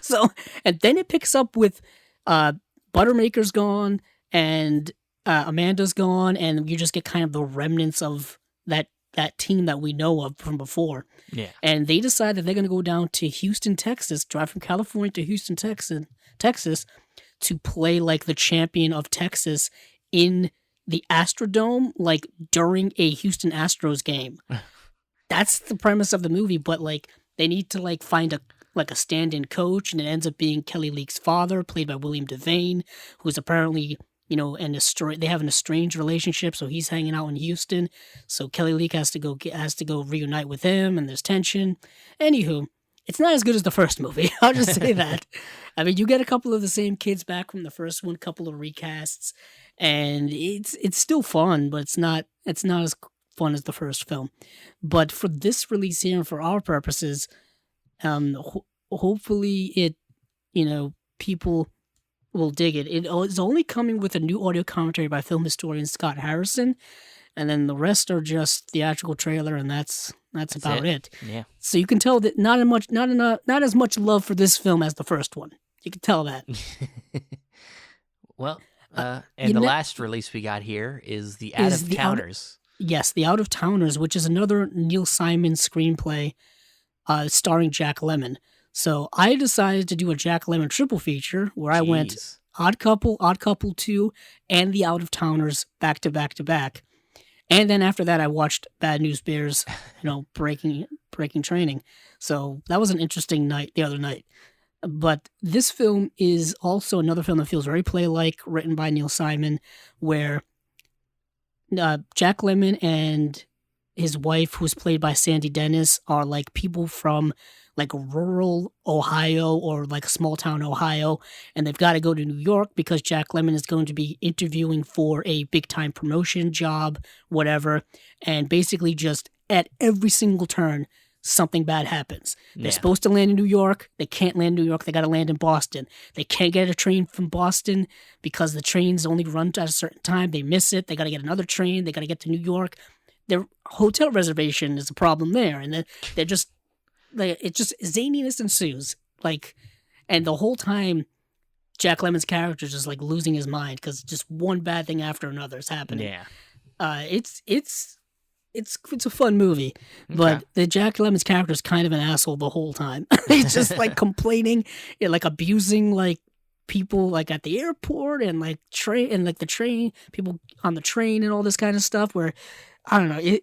So, and then it picks up with Buttermaker's gone and Amanda's gone, and you just get kind of the remnants of that team that we know of from before. Yeah. And they decide that they're going to go down to Houston, Texas, drive from California to Houston, Texas, to play like the champion of Texas in the Astrodome, like during a Houston Astros game. That's the premise of the movie, but like they need to like find a stand-in coach, and it ends up being Kelly Leak's father, played by William Devane, who's apparently, they have an estranged relationship, so he's hanging out in Houston. So Kelly Leak has to go reunite with him, and there's tension. Anywho, it's not as good as the first movie. I'll just say that. I mean, you get a couple of the same kids back from the first one, couple of recasts, and it's still fun, but it's not as fun as the first film. But for this release here, and for our purposes, hopefully it, people will dig it. It is only coming with a new audio commentary by film historian Scott Harrison, and then the rest are just theatrical trailer, and that's about it. Yeah. So you can tell that not as much love for this film as the first one. You can tell that. Well, and the last release we got here is the Out of Towners. Yes, the Out of Towners, which is another Neil Simon screenplay, starring Jack Lemmon. So I decided to do a Jack Lemmon triple feature where I went Odd Couple 2, and the Out of Towners back to back to back. And then after that, I watched Bad News Bears, breaking training. So that was an interesting night the other night. But this film is also another film that feels very play-like, written by Neil Simon, where Jack Lemmon and his wife, who's played by Sandy Dennis, are like people from like rural Ohio or like small town Ohio, and they've got to go to New York because Jack Lemmon is going to be interviewing for a big time promotion job, whatever. And basically just at every single turn, something bad happens. They're supposed to land in New York. They can't land in New York. They got to land in Boston. They can't get a train from Boston because the trains only run at a certain time. They miss it. They got to get another train. They got to get to New York. Their hotel reservation is a problem there. And then they're just, it just zaniness ensues. And the whole time, Jack Lemmon's character is just like losing his mind because just one bad thing after another is happening. Yeah. It's a fun movie, but the Jack Lemmon's character is kind of an asshole the whole time. He's just like complaining, like abusing like people like at the airport and like the train people on the train and all this kind of stuff. Where I don't know,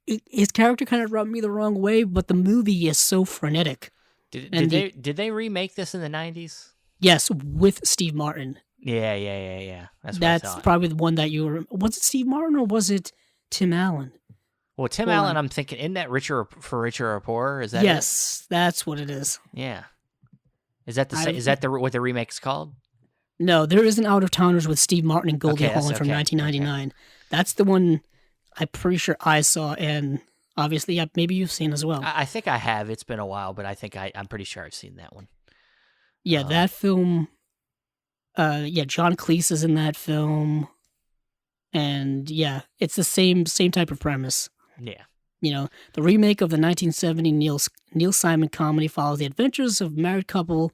his character kind of rubbed me the wrong way, but the movie is so frenetic. Did they remake this in the 90s? Yes, with Steve Martin. Yeah. That's probably the one that you were. Was it Steve Martin or was it Tim Allen? Well, Tim Allen, I'm thinking, isn't that Richer or Poorer? Is that yes, that's what it is. Yeah. Is that what the remake's called? No, there is an Out of Towners with Steve Martin and Goldie Hawn from 1999. Okay. That's the one I'm pretty sure I saw, and obviously, maybe you've seen as well. I think I have. It's been a while, but I think I'm pretty sure I've seen that one. Yeah, that film. John Cleese is in that film, and yeah, it's the same type of premise. Yeah. The remake of the 1970 Neil Simon comedy follows the adventures of married couple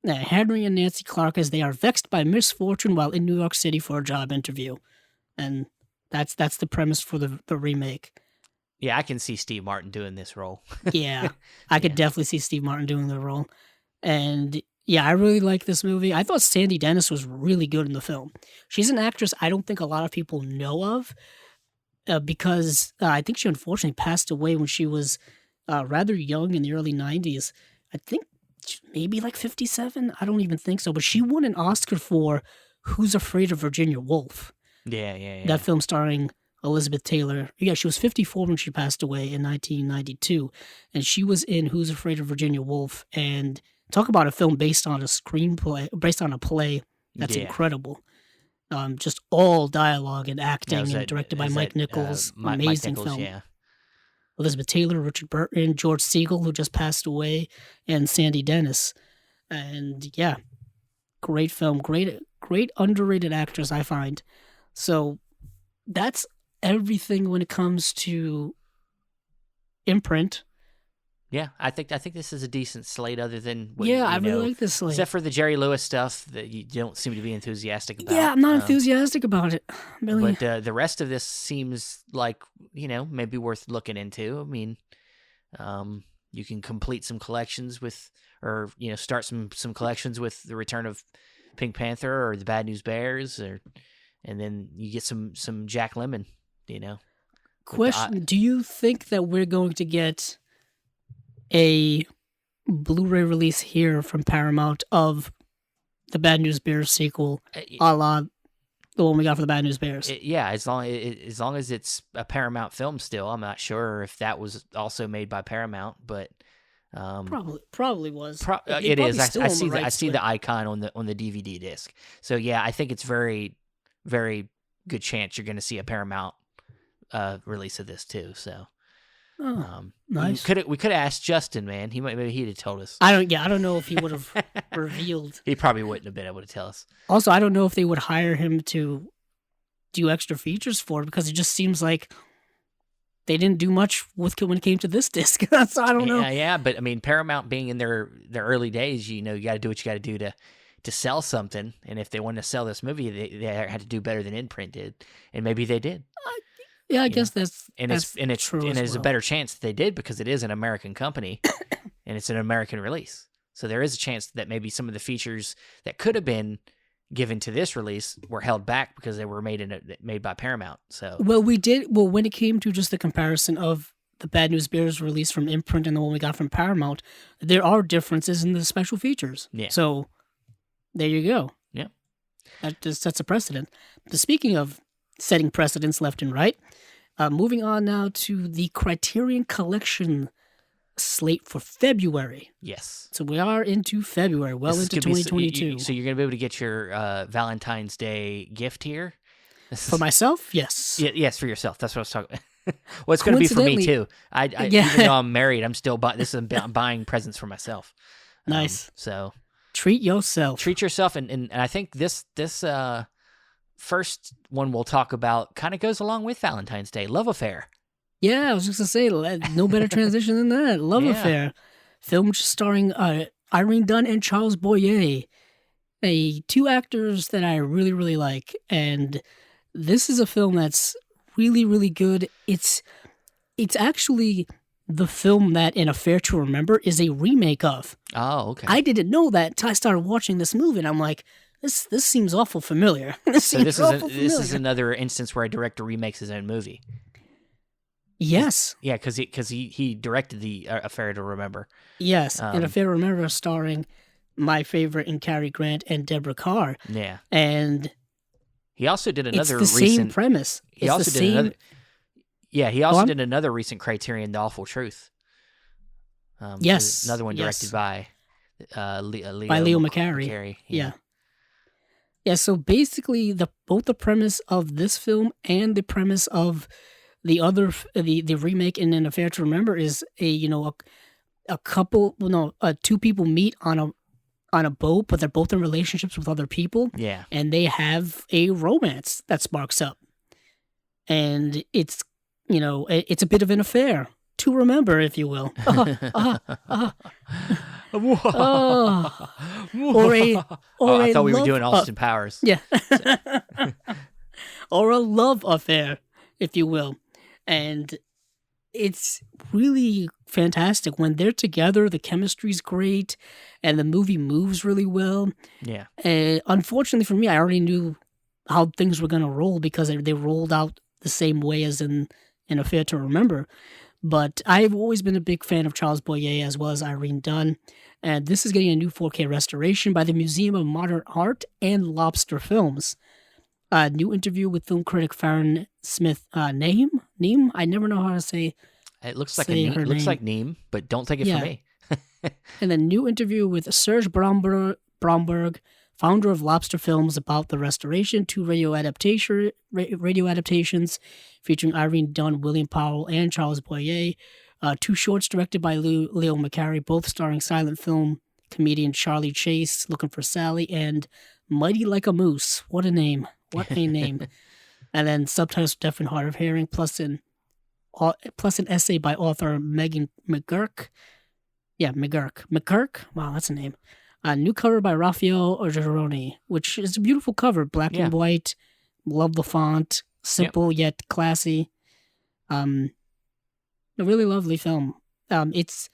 Henry and Nancy Clark as they are vexed by misfortune while in New York City for a job interview. And that's the premise for the remake. Yeah, I can see Steve Martin doing this role. Yeah, I could definitely see Steve Martin doing the role. And yeah, I really like this movie. I thought Sandy Dennis was really good in the film. She's an actress I don't think a lot of people know of. Because I think she unfortunately passed away when she was rather young in the early 90s. I think maybe like 57. I don't even think so. But she won an Oscar for Who's Afraid of Virginia Woolf. Yeah. That film starring Elizabeth Taylor. Yeah, she was 54 when she passed away in 1992. And she was in Who's Afraid of Virginia Woolf. And talk about a film based on a play that's incredible. Just all dialogue and acting, and directed by Mike Nichols. Amazing film. Yeah. Elizabeth Taylor, Richard Burton, George Segal, who just passed away, and Sandy Dennis. And yeah, great film. Great underrated actress, I find. So that's everything when it comes to Imprint. Yeah, I think this is a decent slate. Other than I really like this slate, except for the Jerry Lewis stuff that you don't seem to be enthusiastic about. Yeah, I'm not enthusiastic about it. Really. But the rest of this seems like maybe worth looking into. I mean, you can complete some collections with, or start some collections with the return of Pink Panther or the Bad News Bears, and then you get some Jack Lemmon, you know. Question: do you think that we're going to get a Blu-ray release here from Paramount of the Bad News Bears sequel, a la the one we got for the Bad News Bears? Yeah, as long as it's a Paramount film still. I'm not sure if that was also made by Paramount, but probably was. It is. I see the icon on the DVD disc. So yeah, I think it's very, very good chance you're going to see a Paramount release of this too. So nice. We could have asked Justin, man. Maybe he'd have told us. I don't know if he would have revealed. He probably wouldn't have been able to tell us. Also, I don't know if they would hire him to do extra features for it, because it just seems like they didn't do much when it came to this disc. So I don't know. Yeah, but I mean, Paramount being in their early days, you got to do what you got to do to sell something. And if they wanted to sell this movie, they had to do better than Imprint did, and maybe they did. Yeah, I guess that's true. And there's a better chance that they did, because it is an American company and it's an American release. So there is a chance that maybe some of the features that could have been given to this release were held back because they were made by Paramount. So when it came to just the comparison of the Bad News Bears release from Imprint and the one we got from Paramount, there are differences in the special features. Yeah. So there you go. Yeah. That just sets a precedent. But speaking of setting precedents left and right, moving on now to the Criterion Collection slate for February. Yes. So we are into February, into 2022. So you're going to be able to get your Valentine's Day gift here? For myself? Yes. Yes, for yourself. That's what I was talking about. Well, it's going to be for me too. Even though I'm married, I'm still I'm buying presents for myself. Nice. So treat yourself. Treat yourself, and I think this first one we'll talk about kind of goes along with Valentine's Day. Love Affair. Yeah, I was just going to say, no better transition than that. Love Affair. Film starring Irene Dunn and Charles Boyer, two actors that I really, really like. And this is a film that's really, really good. It's actually the film that An Affair to Remember is a remake of. Oh, okay. I didn't know that until I started watching this movie, and I'm like, this seems awful familiar. This is another instance where a director remakes his own movie. Yes. Yeah, because he directed the Affair to Remember. Yes, An Affair to Remember starring my favorite in Cary Grant and Deborah Carr. Yeah. And he also did another it's the same premise. He also did another recent Criterion, The Awful Truth. Yes. Another one directed by Leo McCarey. Yeah. Yeah, so basically both the premise of this film and the premise of the remake in An Affair to Remember is two people meet on a boat, but they're both in relationships with other people. Yeah. And they have a romance that sparks up. And it's a bit of an affair to remember, if you will. I thought we were doing Austin Powers. Yeah. Or a love affair, if you will. And it's really fantastic. When they're together, the chemistry's great, and the movie moves really well. Yeah. Unfortunately for me, I already knew how things were going to roll because they rolled out the same way as in An Affair to Remember. But I've always been a big fan of Charles Boyer as well as Irene Dunn. And this is getting a new 4K restoration by the Museum of Modern Art and Lobster Films. A new interview with film critic Farron Smith. Naeem? I never know how to say. It looks like Neem, but don't take it from me. And a new interview with Serge Bromberg, founder of Lobster Films, about the restoration, 2 radio adaptations featuring Irene Dunn, William Powell, and Charles Boyer. 2 shorts directed by Leo McCarey, both starring silent film comedian Charlie Chase, Looking for Sally, and Mighty Like a Moose. What a name. What a name. And then subtitles for deaf and hard of hearing, plus an essay by author Megan McGurk. Yeah, McGurk. Wow, that's a name. A new cover by Raphael Orgeroni, which is a beautiful cover. Black and white. Love the font. Simple yet classy. A really lovely film. It's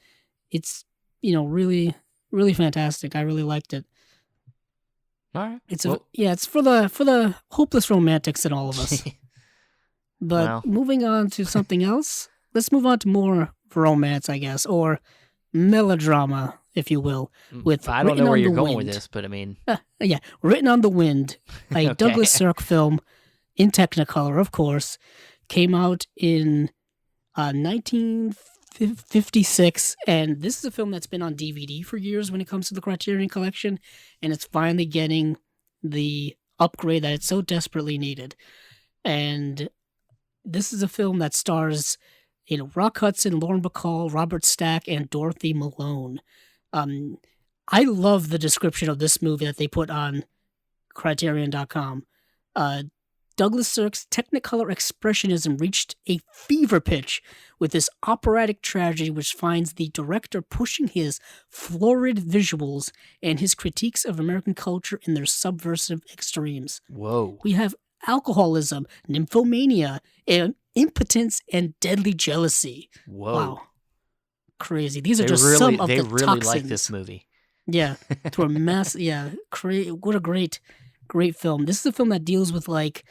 really, really fantastic. I really liked it. All right. It's for the hopeless romantics in all of us. But moving on to something else, let's move on to more romance, I guess, or melodrama, if you will. With I don't know where you're going with this, but I mean... Written on the Wind, a Douglas Sirk film in Technicolor, of course, came out in 1956, and this is a film that's been on DVD for years when it comes to the Criterion Collection, and it's finally getting the upgrade that it so desperately needed. And this is a film that stars Rock Hudson, Lauren Bacall, Robert Stack, and Dorothy Malone. I love the description of this movie that they put on Criterion.com. Douglas Sirk's Technicolor expressionism reached a fever pitch with this operatic tragedy which finds the director pushing his florid visuals and his critiques of American culture in their subversive extremes. Whoa. We have alcoholism, nymphomania, and impotence and deadly jealousy. Whoa. Wow. Crazy. These are some of the toxins. They really like this movie. Yeah. To a mess. Yeah. What a great film. This is a film that deals with like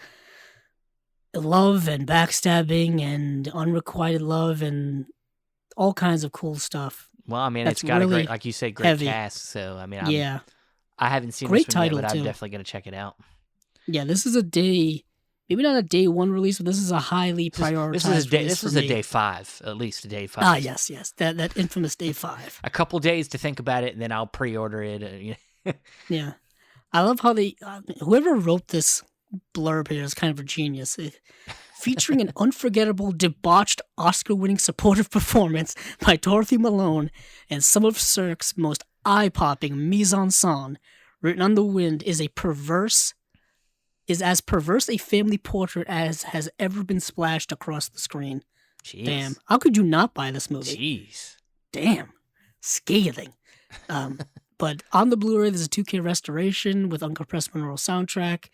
love and backstabbing and unrequited love and all kinds of cool stuff. Well, I mean, it's got really a great, like you said, great cast. So, I mean, I haven't seen great this one title yet, but too. I'm definitely going to check it out. Yeah, this is maybe not a day one release, but this is a highly prioritized This is a day 5, at least a day 5. Ah, yes. That infamous day 5. A couple days to think about it, and then I'll pre-order it. Yeah. I love how whoever wrote this blurb here is kind of a genius. Featuring an unforgettable, debauched, Oscar-winning supportive performance by Dorothy Malone and some of Sirk's most eye-popping mise-en-scène, Written on the Wind is as perverse a family portrait as has ever been splashed across the screen. Jeez. Damn. How could you not buy this movie? Jeez. Damn. Scathing. But on the Blu-ray, there's a 2K restoration with uncompressed binaural soundtrack.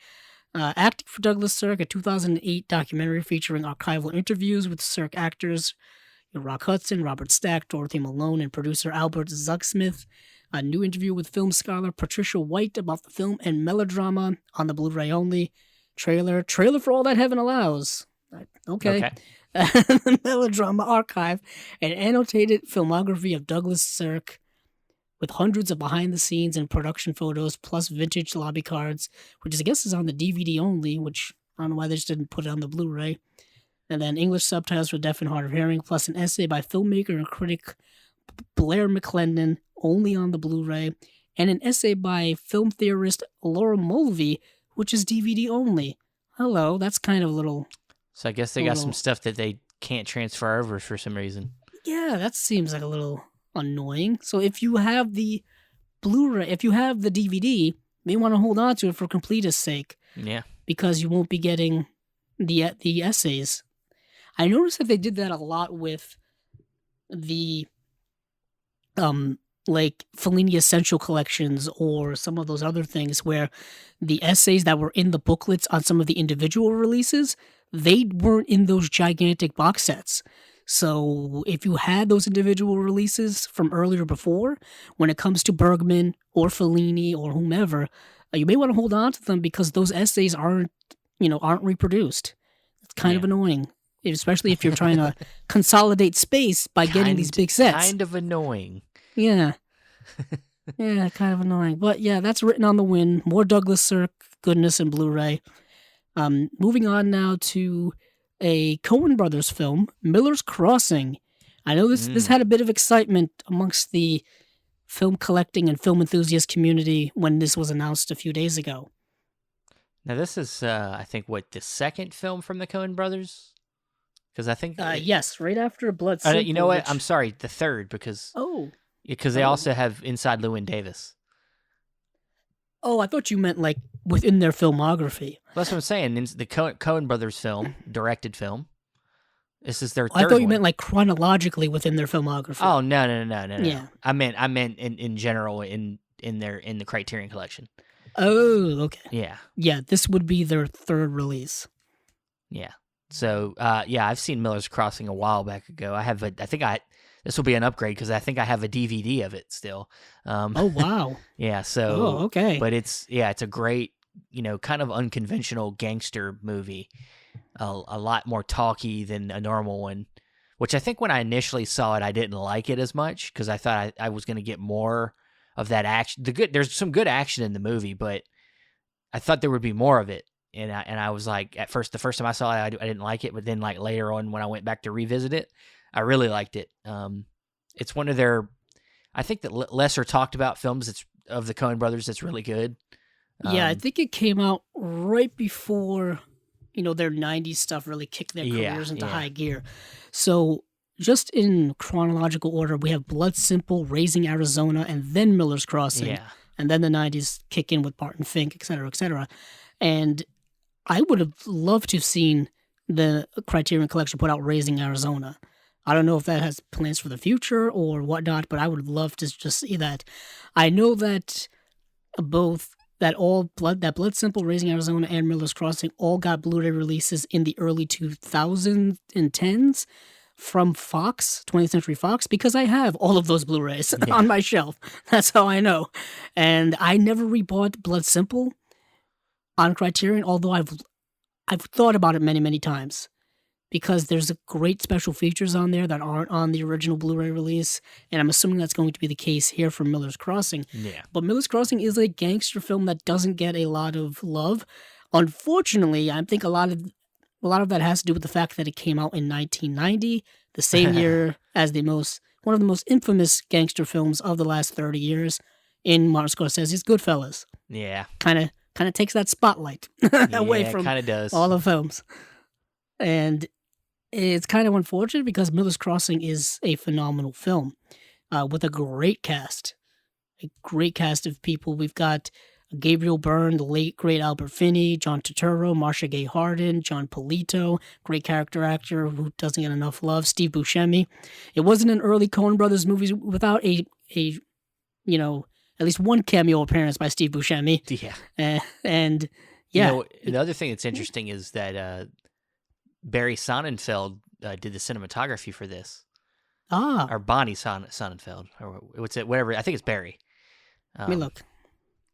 Acting for Douglas Sirk, a 2008 documentary featuring archival interviews with Sirk actors Rock Hudson, Robert Stack, Dorothy Malone, and producer Albert Zucksmith. A new interview with film scholar Patricia White about the film and melodrama on the Blu-ray only. Trailer for All That Heaven Allows. Okay. Melodrama archive. An annotated filmography of Douglas Sirk with hundreds of behind-the-scenes and production photos, plus vintage lobby cards, which I guess is on the DVD only, which I don't know why they just didn't put it on the Blu-ray. And then English subtitles for deaf and hard of hearing, plus an essay by filmmaker and critic Blair McClendon, only on the Blu-ray, and an essay by film theorist Laura Mulvey, which is DVD only. Hello, that's kind of a little... So I guess they got some stuff that they can't transfer over for some reason. Yeah, that seems like a little annoying. So if you have the Blu-ray, if you have the DVD, you may want to hold on to it for completeness sake. Yeah. Because you won't be getting the essays. I noticed that they did that a lot with the like Fellini Essential Collections or some of those other things where the essays that were in the booklets on some of the individual releases, they weren't in those gigantic box sets. So if you had those individual releases from earlier before, when it comes to Bergman or Fellini or whomever, you may want to hold on to them because those essays aren't reproduced. It's kind of annoying, especially if you're trying to consolidate space by getting these big sets. Kind of annoying. Yeah. Yeah, kind of annoying. But yeah, that's Written on the Wind. More Douglas Sirk goodness in Blu-ray. Moving on now to a Coen Brothers film, Miller's Crossing. I know this had a bit of excitement amongst the film collecting and film enthusiast community when this was announced a few days ago. Now this is, I think, the second film from the Coen Brothers? Because I think... yes, right after Blood Simple. You know what? I'm sorry, the third, because... Oh. Because they also have Inside Llewyn Davis. Oh, I thought you meant like within their filmography. Well, that's what I'm saying. The Coen Brothers film, directed film. This is their third I thought you one. meant like chronologically within their filmography. Oh, no. Yeah. I meant in general in the Criterion Collection. Oh, okay. Yeah. Yeah, this would be their third release. Yeah. So, I've seen Miller's Crossing a while back ago. This this will be an upgrade because I think I have a DVD of it still. Oh, wow. Yeah, so. Oh, okay. But it's a great, kind of unconventional gangster movie. A lot more talky than a normal one, which I think when I initially saw it, I didn't like it as much because I thought I was going to get more of that action. There's some good action in the movie, but I thought there would be more of it. And I was like, the first time I saw it, I didn't like it, but then like later on when I went back to revisit it, I really liked it. It's one of their, I think that lesser talked about films of the Coen brothers that's really good. Yeah, I think it came out right before, their 90s stuff really kicked their careers into high gear. So just in chronological order, we have Blood Simple, Raising Arizona, and then Miller's Crossing. Yeah. And then the 90s kick in with Barton Fink, et cetera, et cetera. And I would have loved to have seen the Criterion Collection put out Raising Arizona. I don't know if that has plans for the future or whatnot, but I would have loved to just see that. I know that Blood Simple, Raising Arizona, and Miller's Crossing all got Blu-ray releases in the early 2010s from Fox, 20th Century Fox, because I have all of those Blu-rays on my shelf. That's how I know. And I never rebought Blood Simple on Criterion, although I've thought about it many, many times. Because there's a great special features on there that aren't on the original Blu-ray release, and I'm assuming that's going to be the case here for Miller's Crossing. Yeah. But Miller's Crossing is a gangster film that doesn't get a lot of love. Unfortunately, I think a lot of that has to do with the fact that it came out in 1990, the same year as one of the most infamous gangster films of the last 30 years in Martin Scorsese's Goodfellas. Yeah. Kind of takes that spotlight away from all the films. And it's kind of unfortunate because Miller's Crossing is a phenomenal film with a great cast. A great cast of people. We've got Gabriel Byrne, the late, great Albert Finney, John Turturro, Marcia Gay Harden, John Polito, great character actor who doesn't get enough love, Steve Buscemi. It wasn't an early Coen Brothers movie without at least one cameo appearance by Steve Buscemi. Yeah. And yeah. The other thing that's interesting is that Barry Sonnenfeld did the cinematography for this. Or Bonnie Sonnenfeld, or what's it? Whatever. I think it's Barry. Let me look.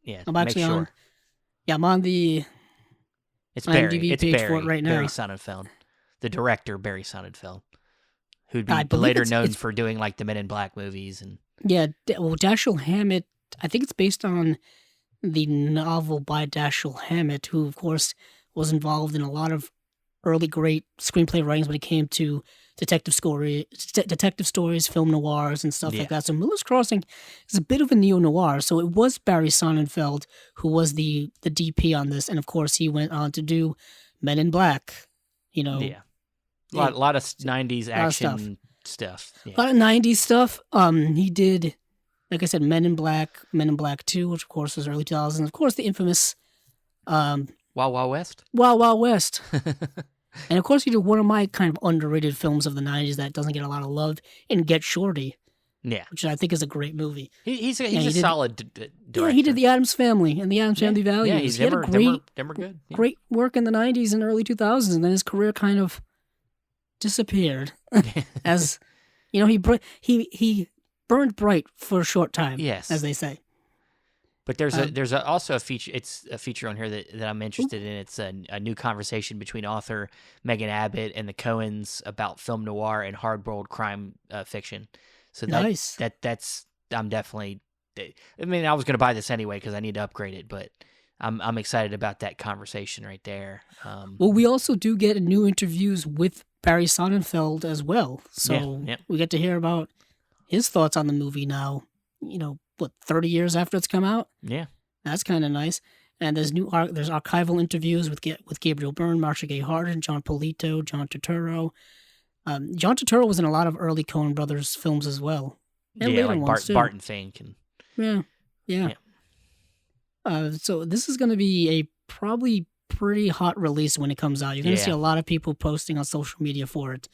Yeah, I'm actually on. Yeah, I'm on the. It's Barry. IMDb It's page Barry. for it right now. Barry Sonnenfeld, the director Barry Sonnenfeld, who'd be later known for doing like the Men in Black movies and. Yeah, well, Dashiell Hammett. I think it's based on the novel by Dashiell Hammett, who of course was involved in a lot of early great screenplay writings when it came to detective stories, film noirs, and stuff like that. So Miller's Crossing is a bit of a neo-noir. So it was Barry Sonnenfeld who was the DP on this. And of course, he went on to do Men in Black, Yeah. A lot of 90s action stuff. Yeah. A lot of 90s stuff. He did, like I said, Men in Black 2, which of course was early 2000s. Of course, the infamous... Wild Wild West? Wild Wild West. And of course, he did one of my kind of underrated films of the 90s that doesn't get a lot of love, in Get Shorty. Yeah. Which I think is a great movie. He's a solid director. Yeah, he did The Addams Family and The Addams Family Values. Yeah, he had good. Yeah. Great work in the 90s and early 2000s, and then his career kind of disappeared. As, he burned bright for a short time, yes, as they say. But there's also a feature. It's a feature on here that I'm interested in. It's a new conversation between author Megan Abbott and the Coens about film noir and hard-boiled crime fiction. So nice. That's I'm definitely. I mean, I was going to buy this anyway because I need to upgrade it, but I'm excited about that conversation right there. Well, we also do get new interviews with Barry Sonnenfeld as well, so we get to hear about his thoughts on the movie now. 30 years after it's come out? Yeah. That's kind of nice. And there's there's archival interviews with Gabriel Byrne, Marcia Gay Harden, John Polito, John Turturro. John Turturro was in a lot of early Coen Brothers films as well. And yeah, like Barton Fink. Yeah. So this is going to be a probably pretty hot release when it comes out. You're going to see a lot of people posting on social media for it,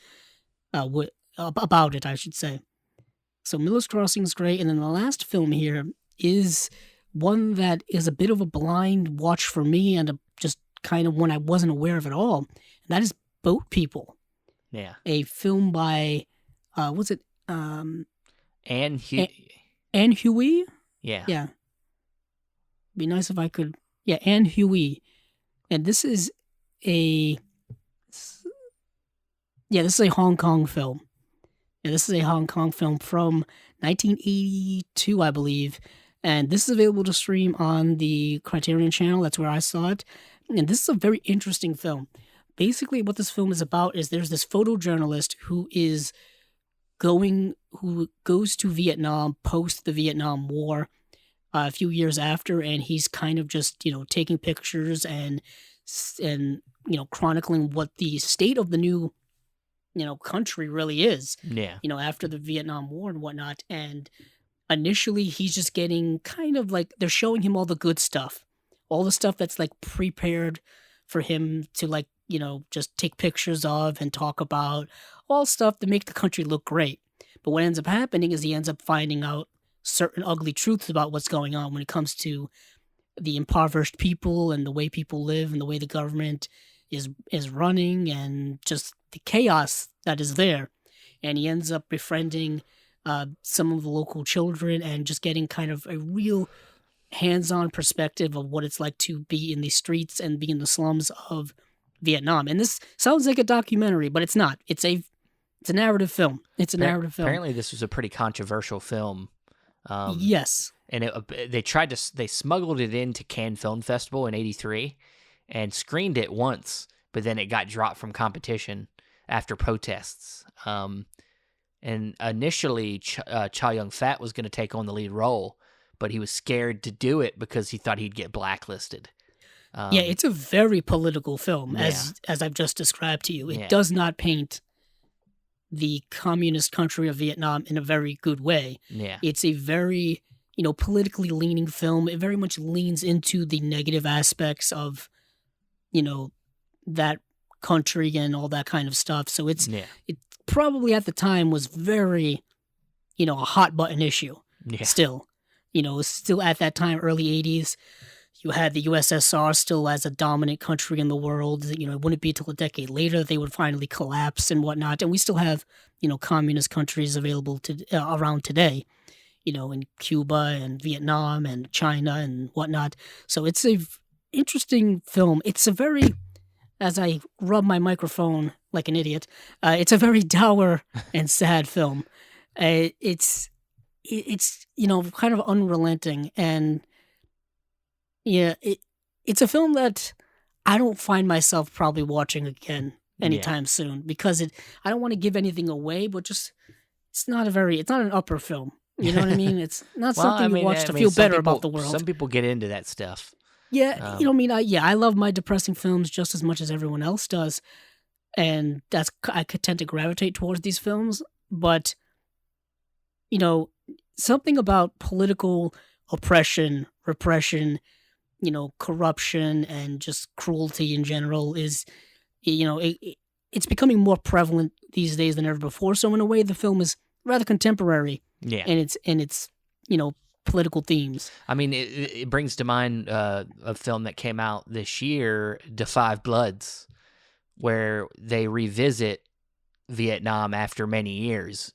about it, I should say. So Miller's Crossing is great. And then the last film here is one that is a bit of a blind watch for me and just kind of one I wasn't aware of at all. And that is Boat People. Yeah. A film by, Um, And Anne Huey. yeah. Yeah, be nice if I could. Yeah, Anne Huey, and this is a this is a Hong Kong film. Yeah, this is a Hong Kong film from 1982, I believe. And this is available to stream on the Criterion channel. That's where I saw it. And this is a very interesting film. Basically, what this film is about is there's this photojournalist who goes to Vietnam post the Vietnam War a few years after, and he's kind of just, taking pictures and chronicling what the state of the new country really is, Yeah. After the Vietnam War and whatnot. And initially he's just getting kind of like, they're showing him all the good stuff, all the stuff that's like prepared for him to like, just take pictures of and talk about, all stuff to make the country look great. But what ends up happening is he ends up finding out certain ugly truths about what's going on when it comes to the impoverished people and the way people live and the way the government is running and just the chaos that is there. And he ends up befriending some of the local children and just getting kind of a real hands-on perspective of what it's like to be in the streets and be in the slums of Vietnam. And this sounds like a documentary, but it's not. It's a narrative film. It's a narrative film. Apparently, this was a pretty controversial film. Yes. And they smuggled it into Cannes Film Festival in '83 and screened it once, but then it got dropped from competition after protests. And initially, Chow Yun-fat was going to take on the lead role, but he was scared to do it because he thought he'd get blacklisted. Yeah, it's a very political film, as I've just described to you. It does not paint the communist country of Vietnam in a very good way. Yeah. It's a very, politically leaning film. It very much leans into the negative aspects of, that country and all that kind of stuff. So it probably at the time was very, a hot button issue. Yeah. Still, still at that time, early 80s. You had the USSR still as a dominant country in the world. It wouldn't be till a decade later they would finally collapse and whatnot. And we still have, communist countries available around today, in Cuba and Vietnam and China and whatnot. So it's a interesting film. It's a very, as I rub my microphone like an idiot, it's a very dour and sad film. It's kind of unrelenting and. Yeah, it's a film that I don't find myself probably watching again anytime soon because I don't want to give anything away, but just it's not an upper film. You know what I mean? It's not something you watch to feel better about the world. Some people get into that stuff. Yeah, I love my depressing films just as much as everyone else does, and I could tend to gravitate towards these films. But something about political oppression, repression, corruption and just cruelty in general is, it's becoming more prevalent these days than ever before. So in a way, the film is rather contemporary. Yeah. And it's political themes. I mean, it brings to mind a film that came out this year, Da 5 Bloods, where they revisit Vietnam after many years,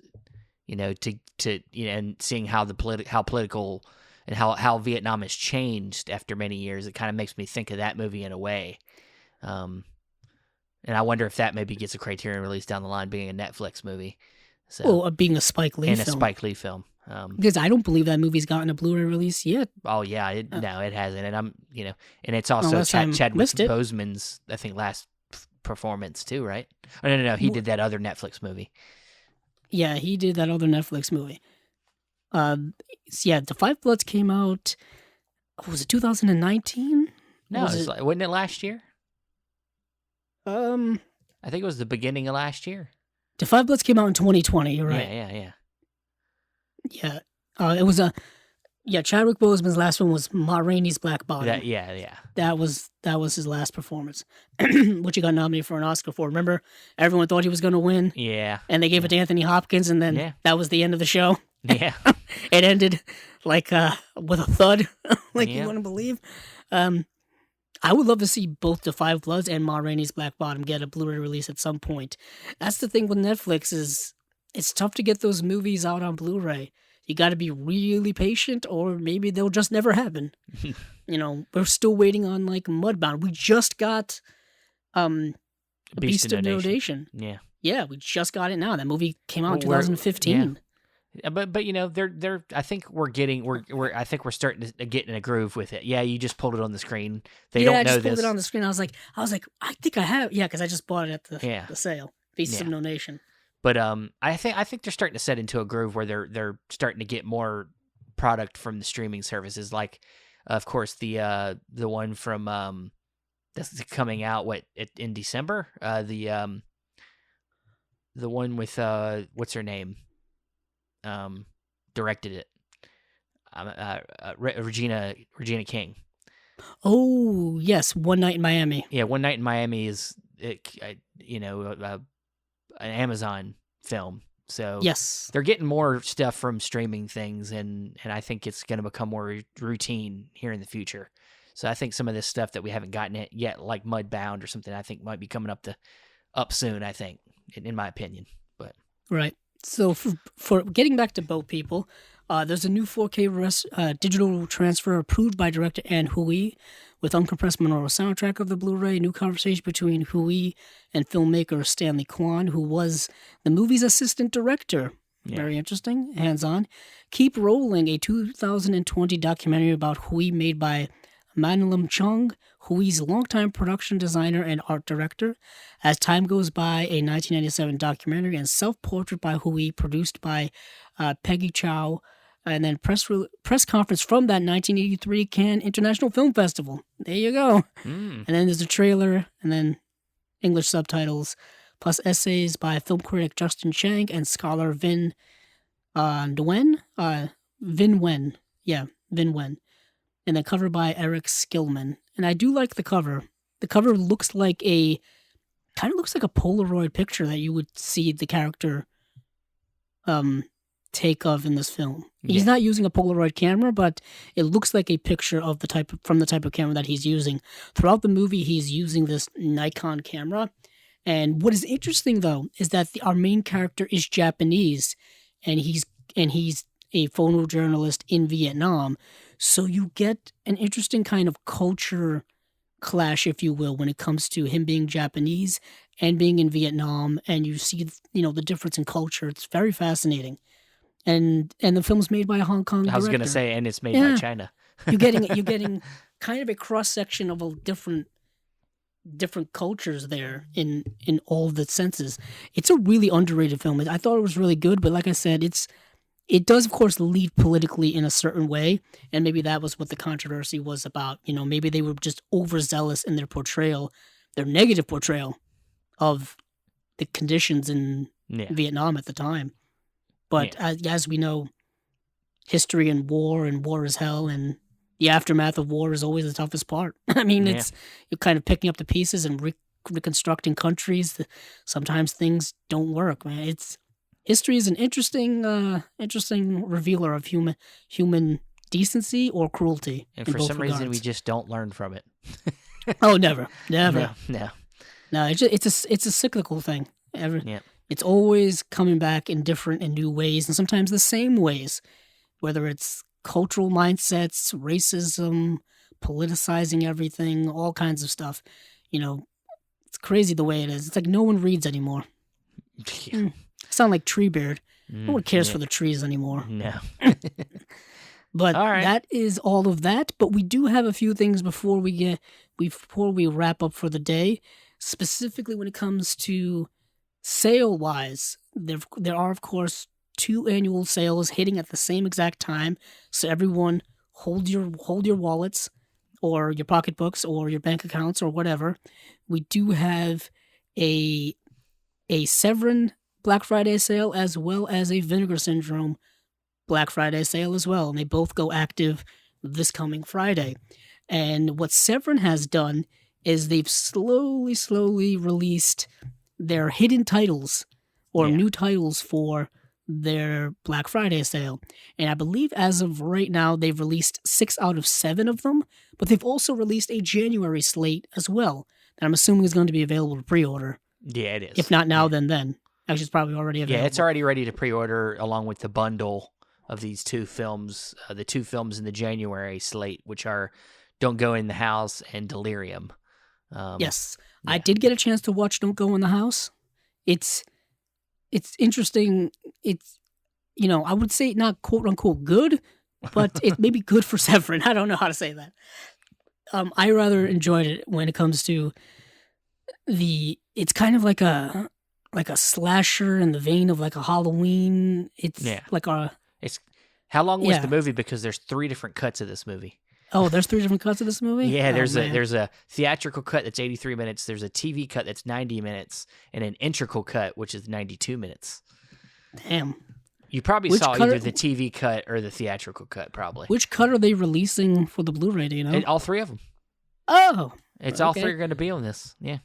and seeing how how political and how Vietnam has changed after many years. It kind of makes me think of that movie in a way. And I wonder if that maybe gets a Criterion release down the line, being a Netflix movie. So, being a Spike Lee film. And a Spike Lee film. Because I don't believe that movie's gotten a Blu-ray release yet. Oh yeah, no, it hasn't. And and it's also Chadwick Boseman's, I think, last performance too, right? Oh, no, he did that other Netflix movie. Yeah, he did that other Netflix movie. The 5 Bloods came out, was it 2019? No, wasn't it last year? I think it was the beginning of last year. The 5 Bloods came out in 2020, you're right. Yeah. Yeah, it was Chadwick Boseman's last one was Ma Rainey's Black Bottom. Yeah. That was his last performance, which he got nominated for an Oscar for. Remember, everyone thought he was going to win. Yeah. And they gave it to Anthony Hopkins, and then that was the end of the show. Yeah. It ended like with a thud, you wouldn't believe. I would love to see both The 5 Bloods and Ma Rainey's Black Bottom get a Blu-ray release at some point. That's the thing with Netflix is, it's tough to get those movies out on Blu-ray. You got to be really patient, or maybe they'll just never happen. We're still waiting on like Mudbound. We just got Beast of No Nation. Yeah, we just got it now. That movie came out in 2015. Yeah. But they're I think I think we're starting to get in a groove with it. Yeah, you just pulled it on the screen. They don't know this. Yeah, I just pulled it on the screen. I was like, I think I have. Yeah, because I just bought it at the sale. Beast of No Nation. But I think they're starting to set into a groove where they're starting to get more product from the streaming services. Like, of course, the one from that's coming out in December. The one with what's her name? Directed it. Regina King. Oh yes, One Night in Miami. Yeah, One Night in Miami is an Amazon film. So yes, they're getting more stuff from streaming things, and I think it's going to become more routine here in the future. So I think some of this stuff that we haven't gotten it yet, like Mudbound or something, I think might be coming up soon. I think, in my opinion, but right. So for getting back to Boat People, there's a new 4K digital transfer approved by director Anne Hui with uncompressed monaural soundtrack of the Blu-ray. New conversation between Hui and filmmaker Stanley Kwan, who was the movie's assistant director. Yeah. Very interesting, hands-on. Keep Rolling, a 2020 documentary about Hui made by Manlam Chung, Hui's longtime production designer and art director. As Time Goes By, a 1997 documentary and self-portrait by Hui, produced by Peggy Chow, and then press conference from that 1983 Cannes International Film Festival. There you go. And then there's a trailer, and then English subtitles, plus essays by film critic Justin Chang and scholar Vin Wen. Vin Wen. And then cover by Eric Skillman. And I do like the cover. The cover looks like a Polaroid picture that you would see the character take of in this film. Yeah. He's not using a Polaroid camera, but it looks like a picture of the type of camera that he's using. Throughout the movie, he's using this Nikon camera. And what is interesting though is that our main character is Japanese, and he's a photojournalist in Vietnam. So you get an interesting kind of culture clash, if you will, when it comes to him being Japanese and being in Vietnam, and you see, the difference in culture. It's very fascinating. And the film's made by a Hong Kong director. I was going to say, and it's made by China. You're getting kind of a cross section of different cultures there in all of the senses. It's a really underrated film. I thought it was really good, but like I said, it does, of course, lead politically in a certain way, and maybe that was what the controversy was about. Maybe they were just overzealous in their portrayal, their negative portrayal of the conditions in Vietnam at the time. But as we know, history and war is hell, and the aftermath of war is always the toughest part. I mean, it's you're kind of picking up the pieces and reconstructing countries. Sometimes things don't work, man. History is an interesting revealer of human decency or cruelty. And for some reason, we just don't learn from it. Oh, never. No. It's a cyclical thing. It's always coming back in different and new ways, and sometimes the same ways. Whether it's cultural mindsets, racism, politicizing everything, all kinds of stuff. It's crazy the way it is. It's like no one reads anymore. Yeah. Sound like Treebeard. No one cares for the trees anymore. No. But that is all of that. But we do have a few things before we wrap up for the day. Specifically when it comes to sale-wise, there are, of course, 2 annual sales hitting at the same exact time. So everyone hold your wallets or your pocketbooks or your bank accounts or whatever. We do have a Severin Black Friday sale as well as a Vinegar Syndrome Black Friday sale as well. And they both go active this coming Friday. And what Severin has done is they've slowly released their hidden titles or new titles for their Black Friday sale. And I believe as of right now, they've released 6 out of 7 of them, but they've also released a January slate as well that I'm assuming is going to be available to pre-order. Yeah, it is. If not now, then. Actually, it's probably already available. Yeah, it's already ready to pre-order along with the bundle of these two films, the two films in the January slate, which are Don't Go in the House and Delirium. Yes. Yeah. I did get a chance to watch Don't Go in the House. It's interesting. It's, I would say not quote-unquote good, but it may be good for Severin. I don't know how to say that. I rather enjoyed it when it comes to it's kind of like a slasher in the vein of like a Halloween. It's how long was the movie? Because there's 3 different cuts of this movie. Oh, there's 3 different cuts of this movie? Yeah, there's a theatrical cut that's 83 minutes, there's a TV cut that's 90 minutes, and an integral cut, which is 92 minutes. Damn. You probably saw either the TV cut or the theatrical cut, probably. Which cut are they releasing for the Blu-ray, do you know? And all 3 of them. Oh! It's all 3 are going to be on this, yeah.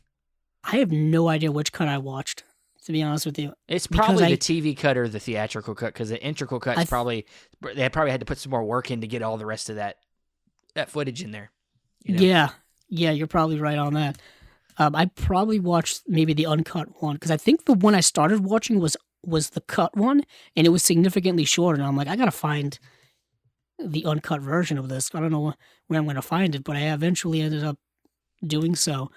I have no idea which cut I watched, to be honest with you. It's probably the TV cut or the theatrical cut, because the integral cut is they probably had to put some more work in to get all the rest of that footage in there. Yeah, you're probably right on that. I probably watched maybe the uncut one, because I think the one I started watching was the cut one, and it was significantly shorter, and I'm like, I gotta find the uncut version of this. I don't know where I'm gonna find it, but I eventually ended up doing so.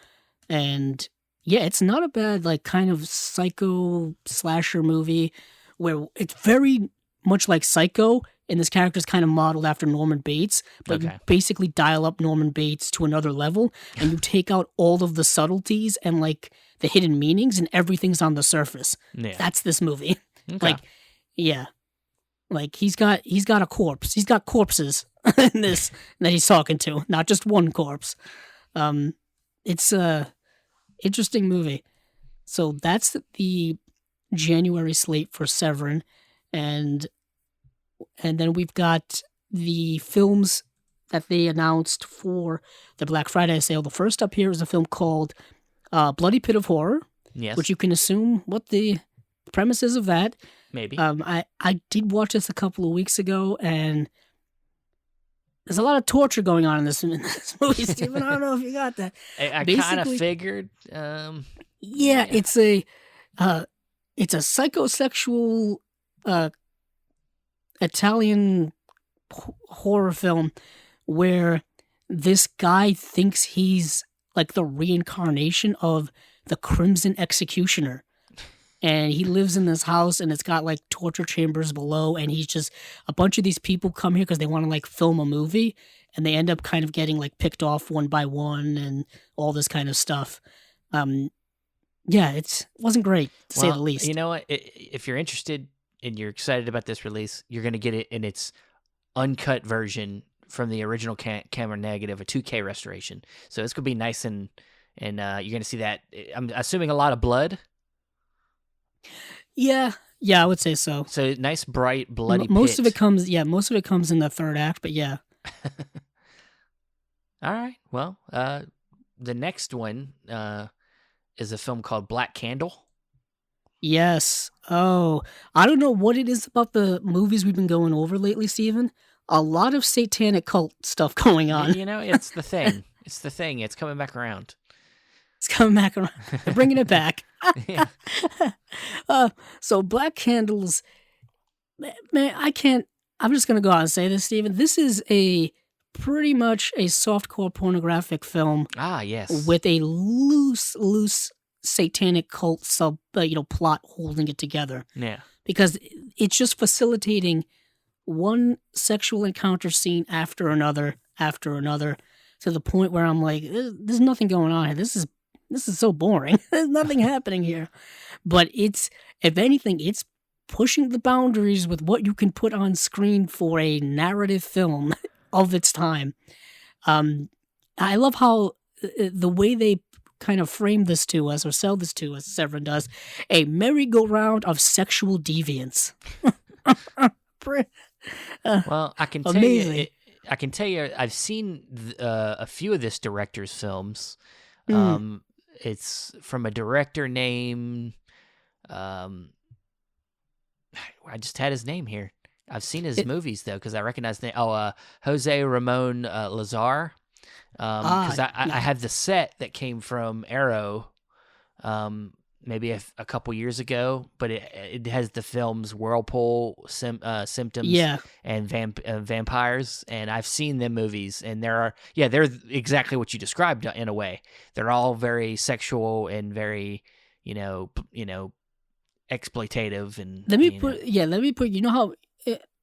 And yeah, it's not a bad, like, kind of psycho slasher movie where it's very much like Psycho, and this character's kind of modeled after Norman Bates, but you basically dial up Norman Bates to another level, and you take out all of the subtleties and, like, the hidden meanings, and everything's on the surface. Yeah. That's this movie. Okay. Like, yeah. Like, he's got a corpse. He's got corpses in this that he's talking to, not just one corpse. It's a interesting movie. So that's the January slate for Severin, and then we've got the films that they announced for the Black Friday sale. The first up here is a film called Bloody Pit of Horror, yes, which you can assume what the premise is of that. Maybe. I did watch this a couple of weeks ago, and there's a lot of torture going on in this movie, Stephen. I don't know if you got that. I kind of figured. Yeah, it's a psychosexual Italian horror film where this guy thinks he's like the reincarnation of the Crimson Executioner. And he lives in this house, and it's got like torture chambers below, and he's just, a bunch of these people come here because they want to like film a movie, and they end up kind of getting like picked off one by one and all this kind of stuff. Yeah, it wasn't great, to say the least. You know what? If you're interested and you're excited about this release, you're going to get it in its uncut version from the original camera negative, a 2K restoration. So it's going to be nice, and you're going to see that. I'm assuming a lot of blood. Yeah, I would say so. So nice, bright, bloody most pit. of it comes in the third act, but yeah. All right. Well, the next one is a film called Black Candle. Yes. Oh, I don't know what it is about the movies we've been going over lately, Stephen. A lot of satanic cult stuff going on. You know, it's the thing. It's coming back around. It's coming back around. They're bringing it back. Yeah. So Black Candles, man, I'm just going to go out and say this, Stephen. This is pretty much a softcore pornographic film. Ah, yes. With a loose satanic cult plot holding it together. Yeah. Because it's just facilitating one sexual encounter scene after another, to the point where I'm like, there's nothing going on here. This is so boring. There's nothing happening here. But if anything, it's pushing the boundaries with what you can put on screen for a narrative film of its time. I love how the way they kind of frame this to us, or sell this to us, Severin does, a merry-go-round of sexual deviance. Well, I can tell you, I've seen a few of this director's films. It's from a director named, I just had his name here. I've seen his movies, though, because I recognize the name. Jose Ramon Lazar. Because I have the set that came from Arrow. maybe a couple years ago, but it has the films Whirlpool, Symptoms, Yeah. and Vampires, and I've seen them movies, and they're exactly what you described in a way. They're all very sexual and very, exploitative, and Let me put you know how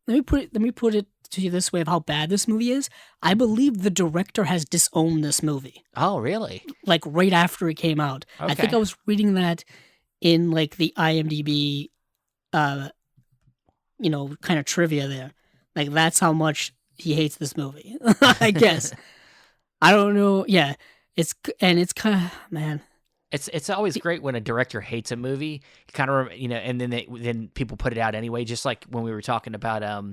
let me put it to you this way of how bad this movie is. I believe the director has disowned this movie. Oh, really? Like right after it came out. Okay. I think I was reading that in like the IMDb kind of trivia there. Like that's how much he hates this movie. I guess. I don't know. Yeah. It's kind of, man. It's always great when a director hates a movie, kind of, and then people put it out anyway. Just like when we were talking about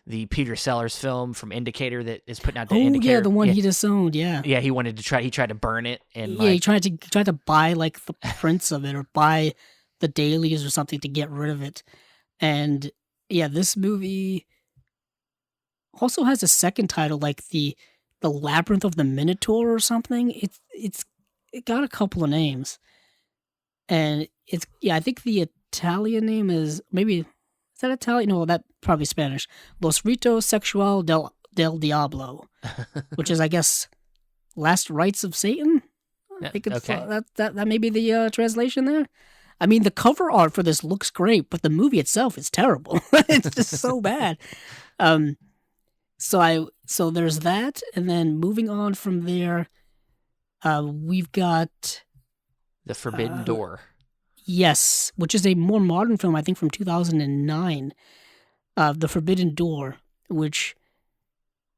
the Peter Sellers film from Indicator that is putting out the Indicator. Oh yeah, the one he disowned. Yeah. Yeah, he tried to burn it, and he tried to buy like the prints of it or buy the dailies or something to get rid of it. And yeah, this movie also has a second title, like the Labyrinth of the Minotaur or something. It got a couple of names, and I think the Italian name is maybe, is that Italian? No, that probably Spanish. Los Ritos Sexual del Diablo, which is, I guess, Last Rites of Satan. I think it's that may be the translation there. I mean, the cover art for this looks great, but the movie itself is terrible. It's just so bad. So there's that, and then moving on from there. We've got The Forbidden Door. Yes, which is a more modern film, I think, from 2009. The Forbidden Door, which,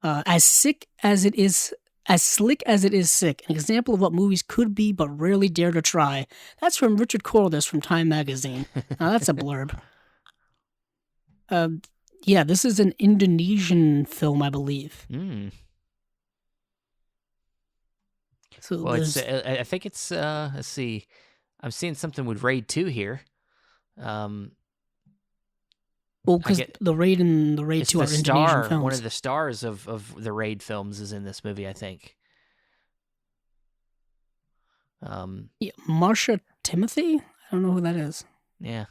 as slick as it is sick, an example of what movies could be but rarely dare to try. That's from Richard Corliss from Time Magazine. Now that's a blurb. Yeah, this is an Indonesian film, I believe. So well, I think it's, let's see, I'm seeing something with Raid 2 here. Well, because the Raid and the Raid 2 are Indonesian films. One of the stars of the Raid films is in this movie, I think. Yeah, Marsha Timothy? I don't know who that is. Yeah.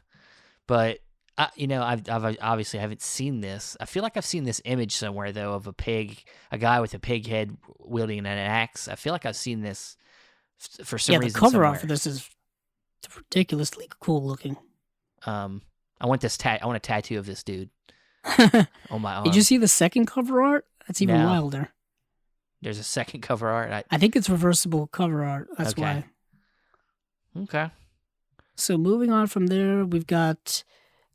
But, I've obviously haven't seen this. I feel like I've seen this image somewhere, though, of a guy with a pig head wielding an axe. I feel like I've seen this for some reason. Yeah, the cover somewhere. art for this is ridiculously cool looking. I want a tattoo of this dude on my arm. Did you see the second cover art? That's even wilder. There's a second cover art? I think it's reversible cover art. That's why. Okay. So moving on from there, we've got...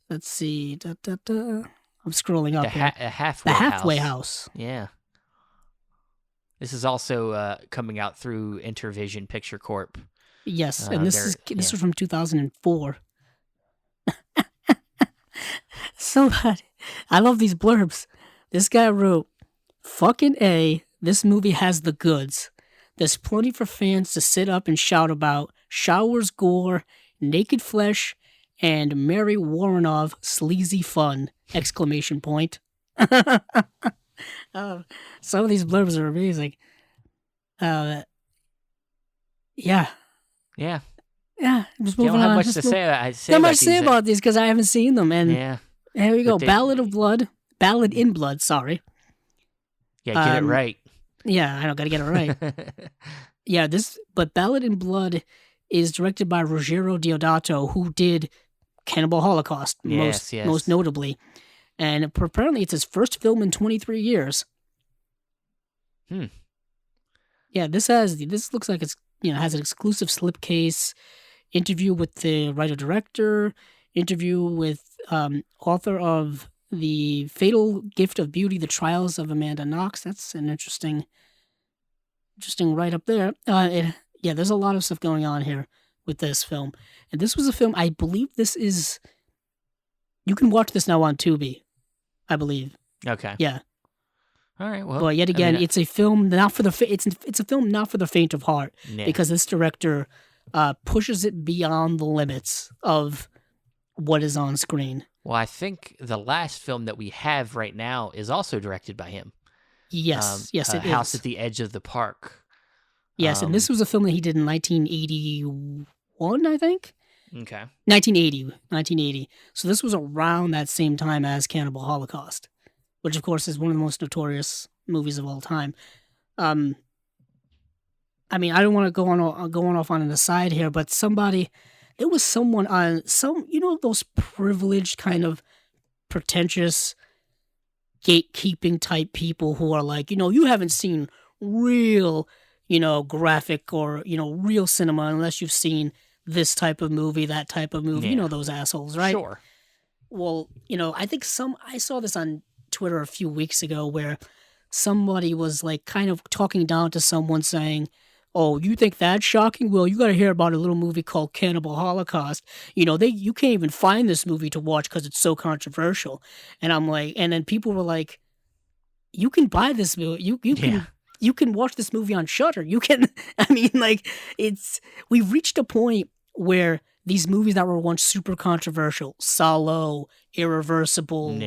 Let's see. I'm scrolling up. The Halfway House. Yeah. This is also coming out through Intervision Picture Corp. Yes, and this is from 2004. So bad. I love these blurbs. This guy wrote, "Fucking A, this movie has the goods. There's plenty for fans to sit up and shout about. Showers, gore, naked flesh, and Mary Warrenov sleazy fun!" Exclamation point. Some of these blurbs are amazing. Yeah. Just moving on. Don't have much to say. Not much to say about these because I haven't seen them. And here we go. Ballad in Blood. Sorry. Yeah, get it right. Yeah, I don't gotta get it right. Yeah, but Ballad in Blood is directed by Ruggero Deodato, who did Cannibal Holocaust most notably, and apparently it's his first film in 23 years. Yeah, this looks like it's has an exclusive slipcase, interview with the writer-director, interview with author of The Fatal Gift of Beauty: The Trials of Amanda Knox. That's an interesting write up there. There's a lot of stuff going on here with this film. And this was a film, I believe you can watch this now on Tubi, I believe. Okay. Yeah. All right. Well, yet again, it's a film not for the it's a film not for the faint of heart, because this director pushes it beyond the limits of what is on screen. Well, I think the last film that we have right now is also directed by him. Yes, it is. House at the Edge of the Park. Yes, and this was a film that he did in 1981, I think. Okay. 1980. So this was around that same time as Cannibal Holocaust, which of course is one of the most notorious movies of all time. I mean, I don't want to go on off on an aside here, but there was someone on those privileged kind of pretentious gatekeeping type people who are like, you haven't seen real, graphic or, real cinema unless you've seen this type of movie, that type of movie, Yeah. those assholes, right? Sure. Well, I think I saw this on Twitter a few weeks ago where somebody was like kind of talking down to someone saying, "Oh, you think that's shocking? Well, you got to hear about a little movie called Cannibal Holocaust. You can't even find this movie to watch because it's so controversial." And I'm like, and then people were like, "You can buy this movie. You can watch this movie on Shudder. You can." I mean, like, we've reached a point where these movies that were once super controversial, Salo, Irreversible,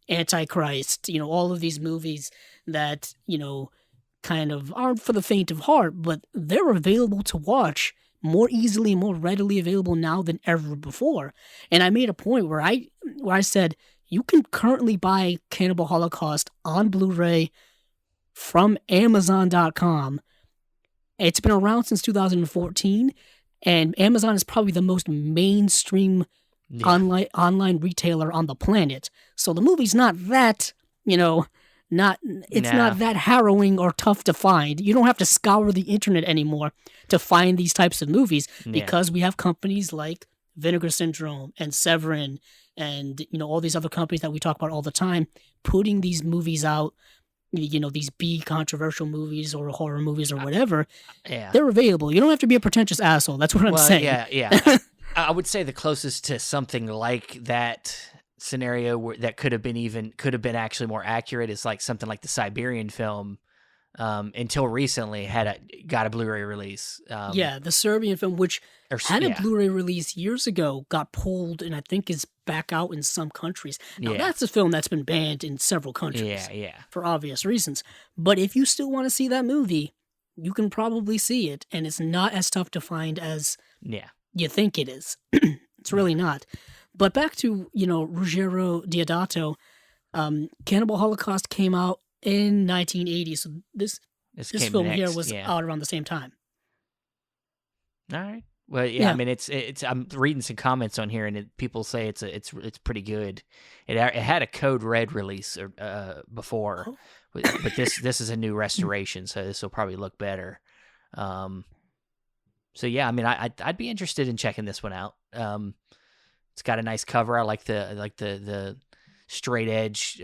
Antichrist, all of these movies that, kind of aren't for the faint of heart, but they're available to watch more easily, more readily available now than ever before. And I made a point where I said, you can currently buy Cannibal Holocaust on Blu-ray from Amazon.com. It's been around since 2014, and Amazon is probably the most mainstream online retailer on the planet. So the movie's not that, not that harrowing or tough to find. You don't have to scour the internet anymore to find these types of movies because we have companies like Vinegar Syndrome and Severin and, all these other companies that we talk about all the time putting these movies out, these B controversial movies or horror movies or whatever. Yeah. They're available. You don't have to be a pretentious asshole. That's what I'm saying. Yeah. I would say the closest to something like that scenario that could have been actually more accurate is like something like the Siberian film. Until recently got a Blu-ray release. The Serbian film, which had a Blu-ray release years ago, got pulled and I think is back out in some countries. Now that's a film that's been banned in several countries. For obvious reasons. But if you still want to see that movie, you can probably see it, and it's not as tough to find as you think it is. It's really not. But back to, Ruggero Deodato, Cannibal Holocaust came out in 1980, so this film here was out around the same time. All right. Well, I mean, it's. I'm reading some comments on here, and people say it's pretty good. It had a Code Red release before, but this is a new restoration, so this will probably look better. So yeah, I mean, I'd be interested in checking this one out. It's got a nice cover. I like the straight edge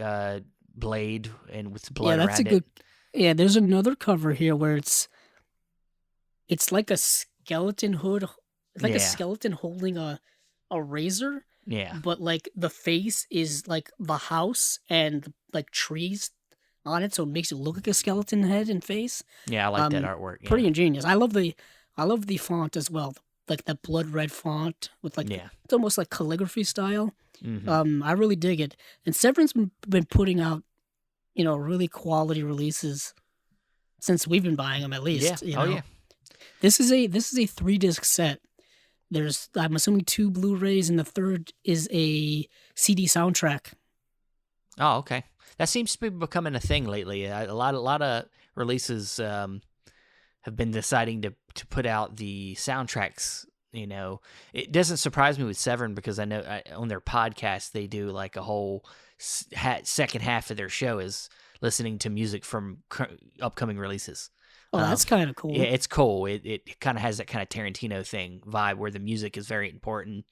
blade and with blood around it. Yeah, there's another cover here where it's like a skeleton hood. It's like a skeleton holding a razor. Yeah. But like the face is like the house and like trees on it, so it makes it look like a skeleton head and face. Yeah, I like that artwork. Yeah. Pretty ingenious. I love the font as well. Like that blood red font with like it's almost like calligraphy style. Mm-hmm. I really dig it. And Severin's been putting out, really quality releases since we've been buying them at least. Yeah. This is a 3-disc set. There's, I'm assuming, 2 Blu-rays, and the third is a CD soundtrack. Oh, okay. That seems to be becoming a thing lately. A lot of releases have been deciding to put out the soundtracks. It doesn't surprise me with Severin because I know on their podcast they do like a whole second half of their show is listening to music from upcoming releases. Oh, that's kind of cool. Yeah, it's cool. It kind of has that kind of Tarantino thing vibe where the music is very important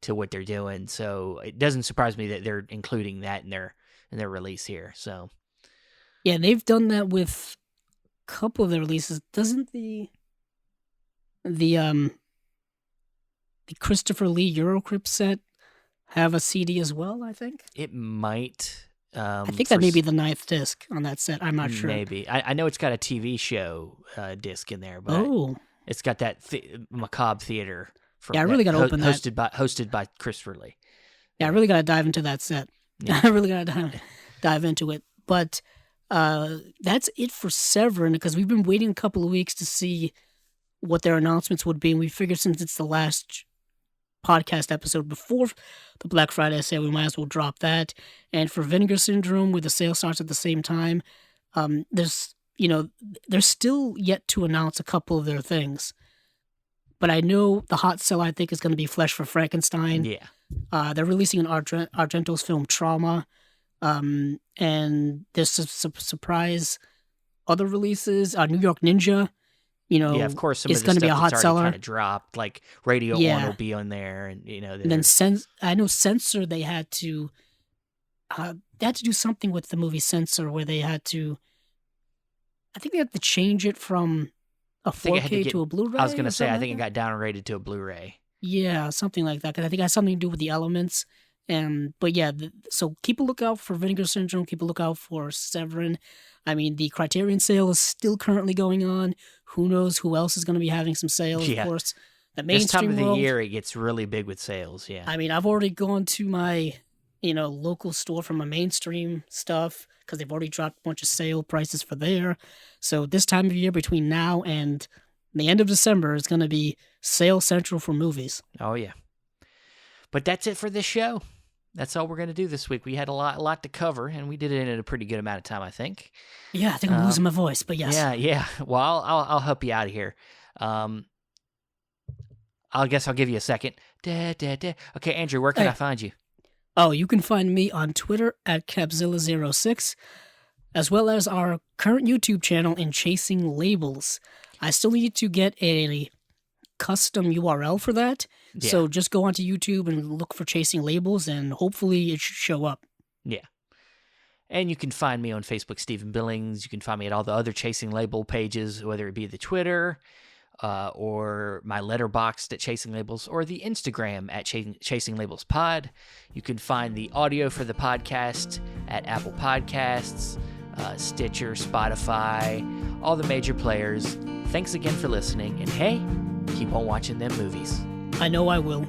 to what they're doing. So it doesn't surprise me that they're including that in their release here. So yeah, they've done that with a couple of their releases. Doesn't the Christopher Lee Eurocrypt set have a CD as well? I think it might. I think that may be the 9th disc on that set. I'm not sure. Maybe. I know it's got a TV show disc in there, but it's got that macabre theater. I really got to open that. Hosted by Christopher Lee. Yeah, I really got to dive into that set. Yeah. I really got to dive into it. But that's it for Severin because we've been waiting a couple of weeks to see what their announcements would be, and we figured since it's the last podcast episode before the Black Friday sale, we might as well drop that. And for Vinegar Syndrome, where the sale starts at the same time, they're still yet to announce a couple of their things. But I know the hot sell, I think, is going to be Flesh for Frankenstein. Yeah. They're releasing an Argento's film Trauma. And there's some surprise other releases. New York Ninja, yeah, of course, some of is the going to stuff be a hot that's seller. already kind of dropped, like Radio 1 will be on there, and And then I know Censor, they had to do something with the movie Censor where they had to, I think they had to change it from a 4K to a Blu-ray. I was going to say, I think it got downgraded to a Blu-ray. Yeah, something like that, because I think it has something to do with the elements. But yeah, so keep a lookout for Vinegar Syndrome. Keep a lookout for Severin. I mean, the Criterion sale is still currently going on. Who knows who else is going to be having some sales? Yeah. Of course, the mainstream this time of world, the year, it gets really big with sales. Yeah. I mean, I've already gone to my local store for my mainstream stuff because they've already dropped a bunch of sale prices for there. So this time of year, between now and the end of December, is going to be sale central for movies. Oh yeah. But that's it for this show. That's all we're going to do this week. We had a lot to cover, and we did it in a pretty good amount of time, I think. Yeah, I think I'm losing my voice, but yes. Yeah. Well, I'll help you out of here. I guess I'll give you a second. Okay, Andrew, where can I find you? Oh, you can find me on Twitter at Capzilla06, as well as our current YouTube channel in Chasing Labels. I still need to get a custom URL for that. Yeah. So just go onto YouTube and look for Chasing Labels, and hopefully it should show up. Yeah. And you can find me on Facebook, Stephen Billings. You can find me at all the other Chasing Label pages, whether it be the Twitter or my Letterboxd at Chasing Labels, or the Instagram at Chasing Labels Pod. You can find the audio for the podcast at Apple Podcasts, Stitcher, Spotify, all the major players. Thanks again for listening, and hey, keep on watching them movies. I know I will.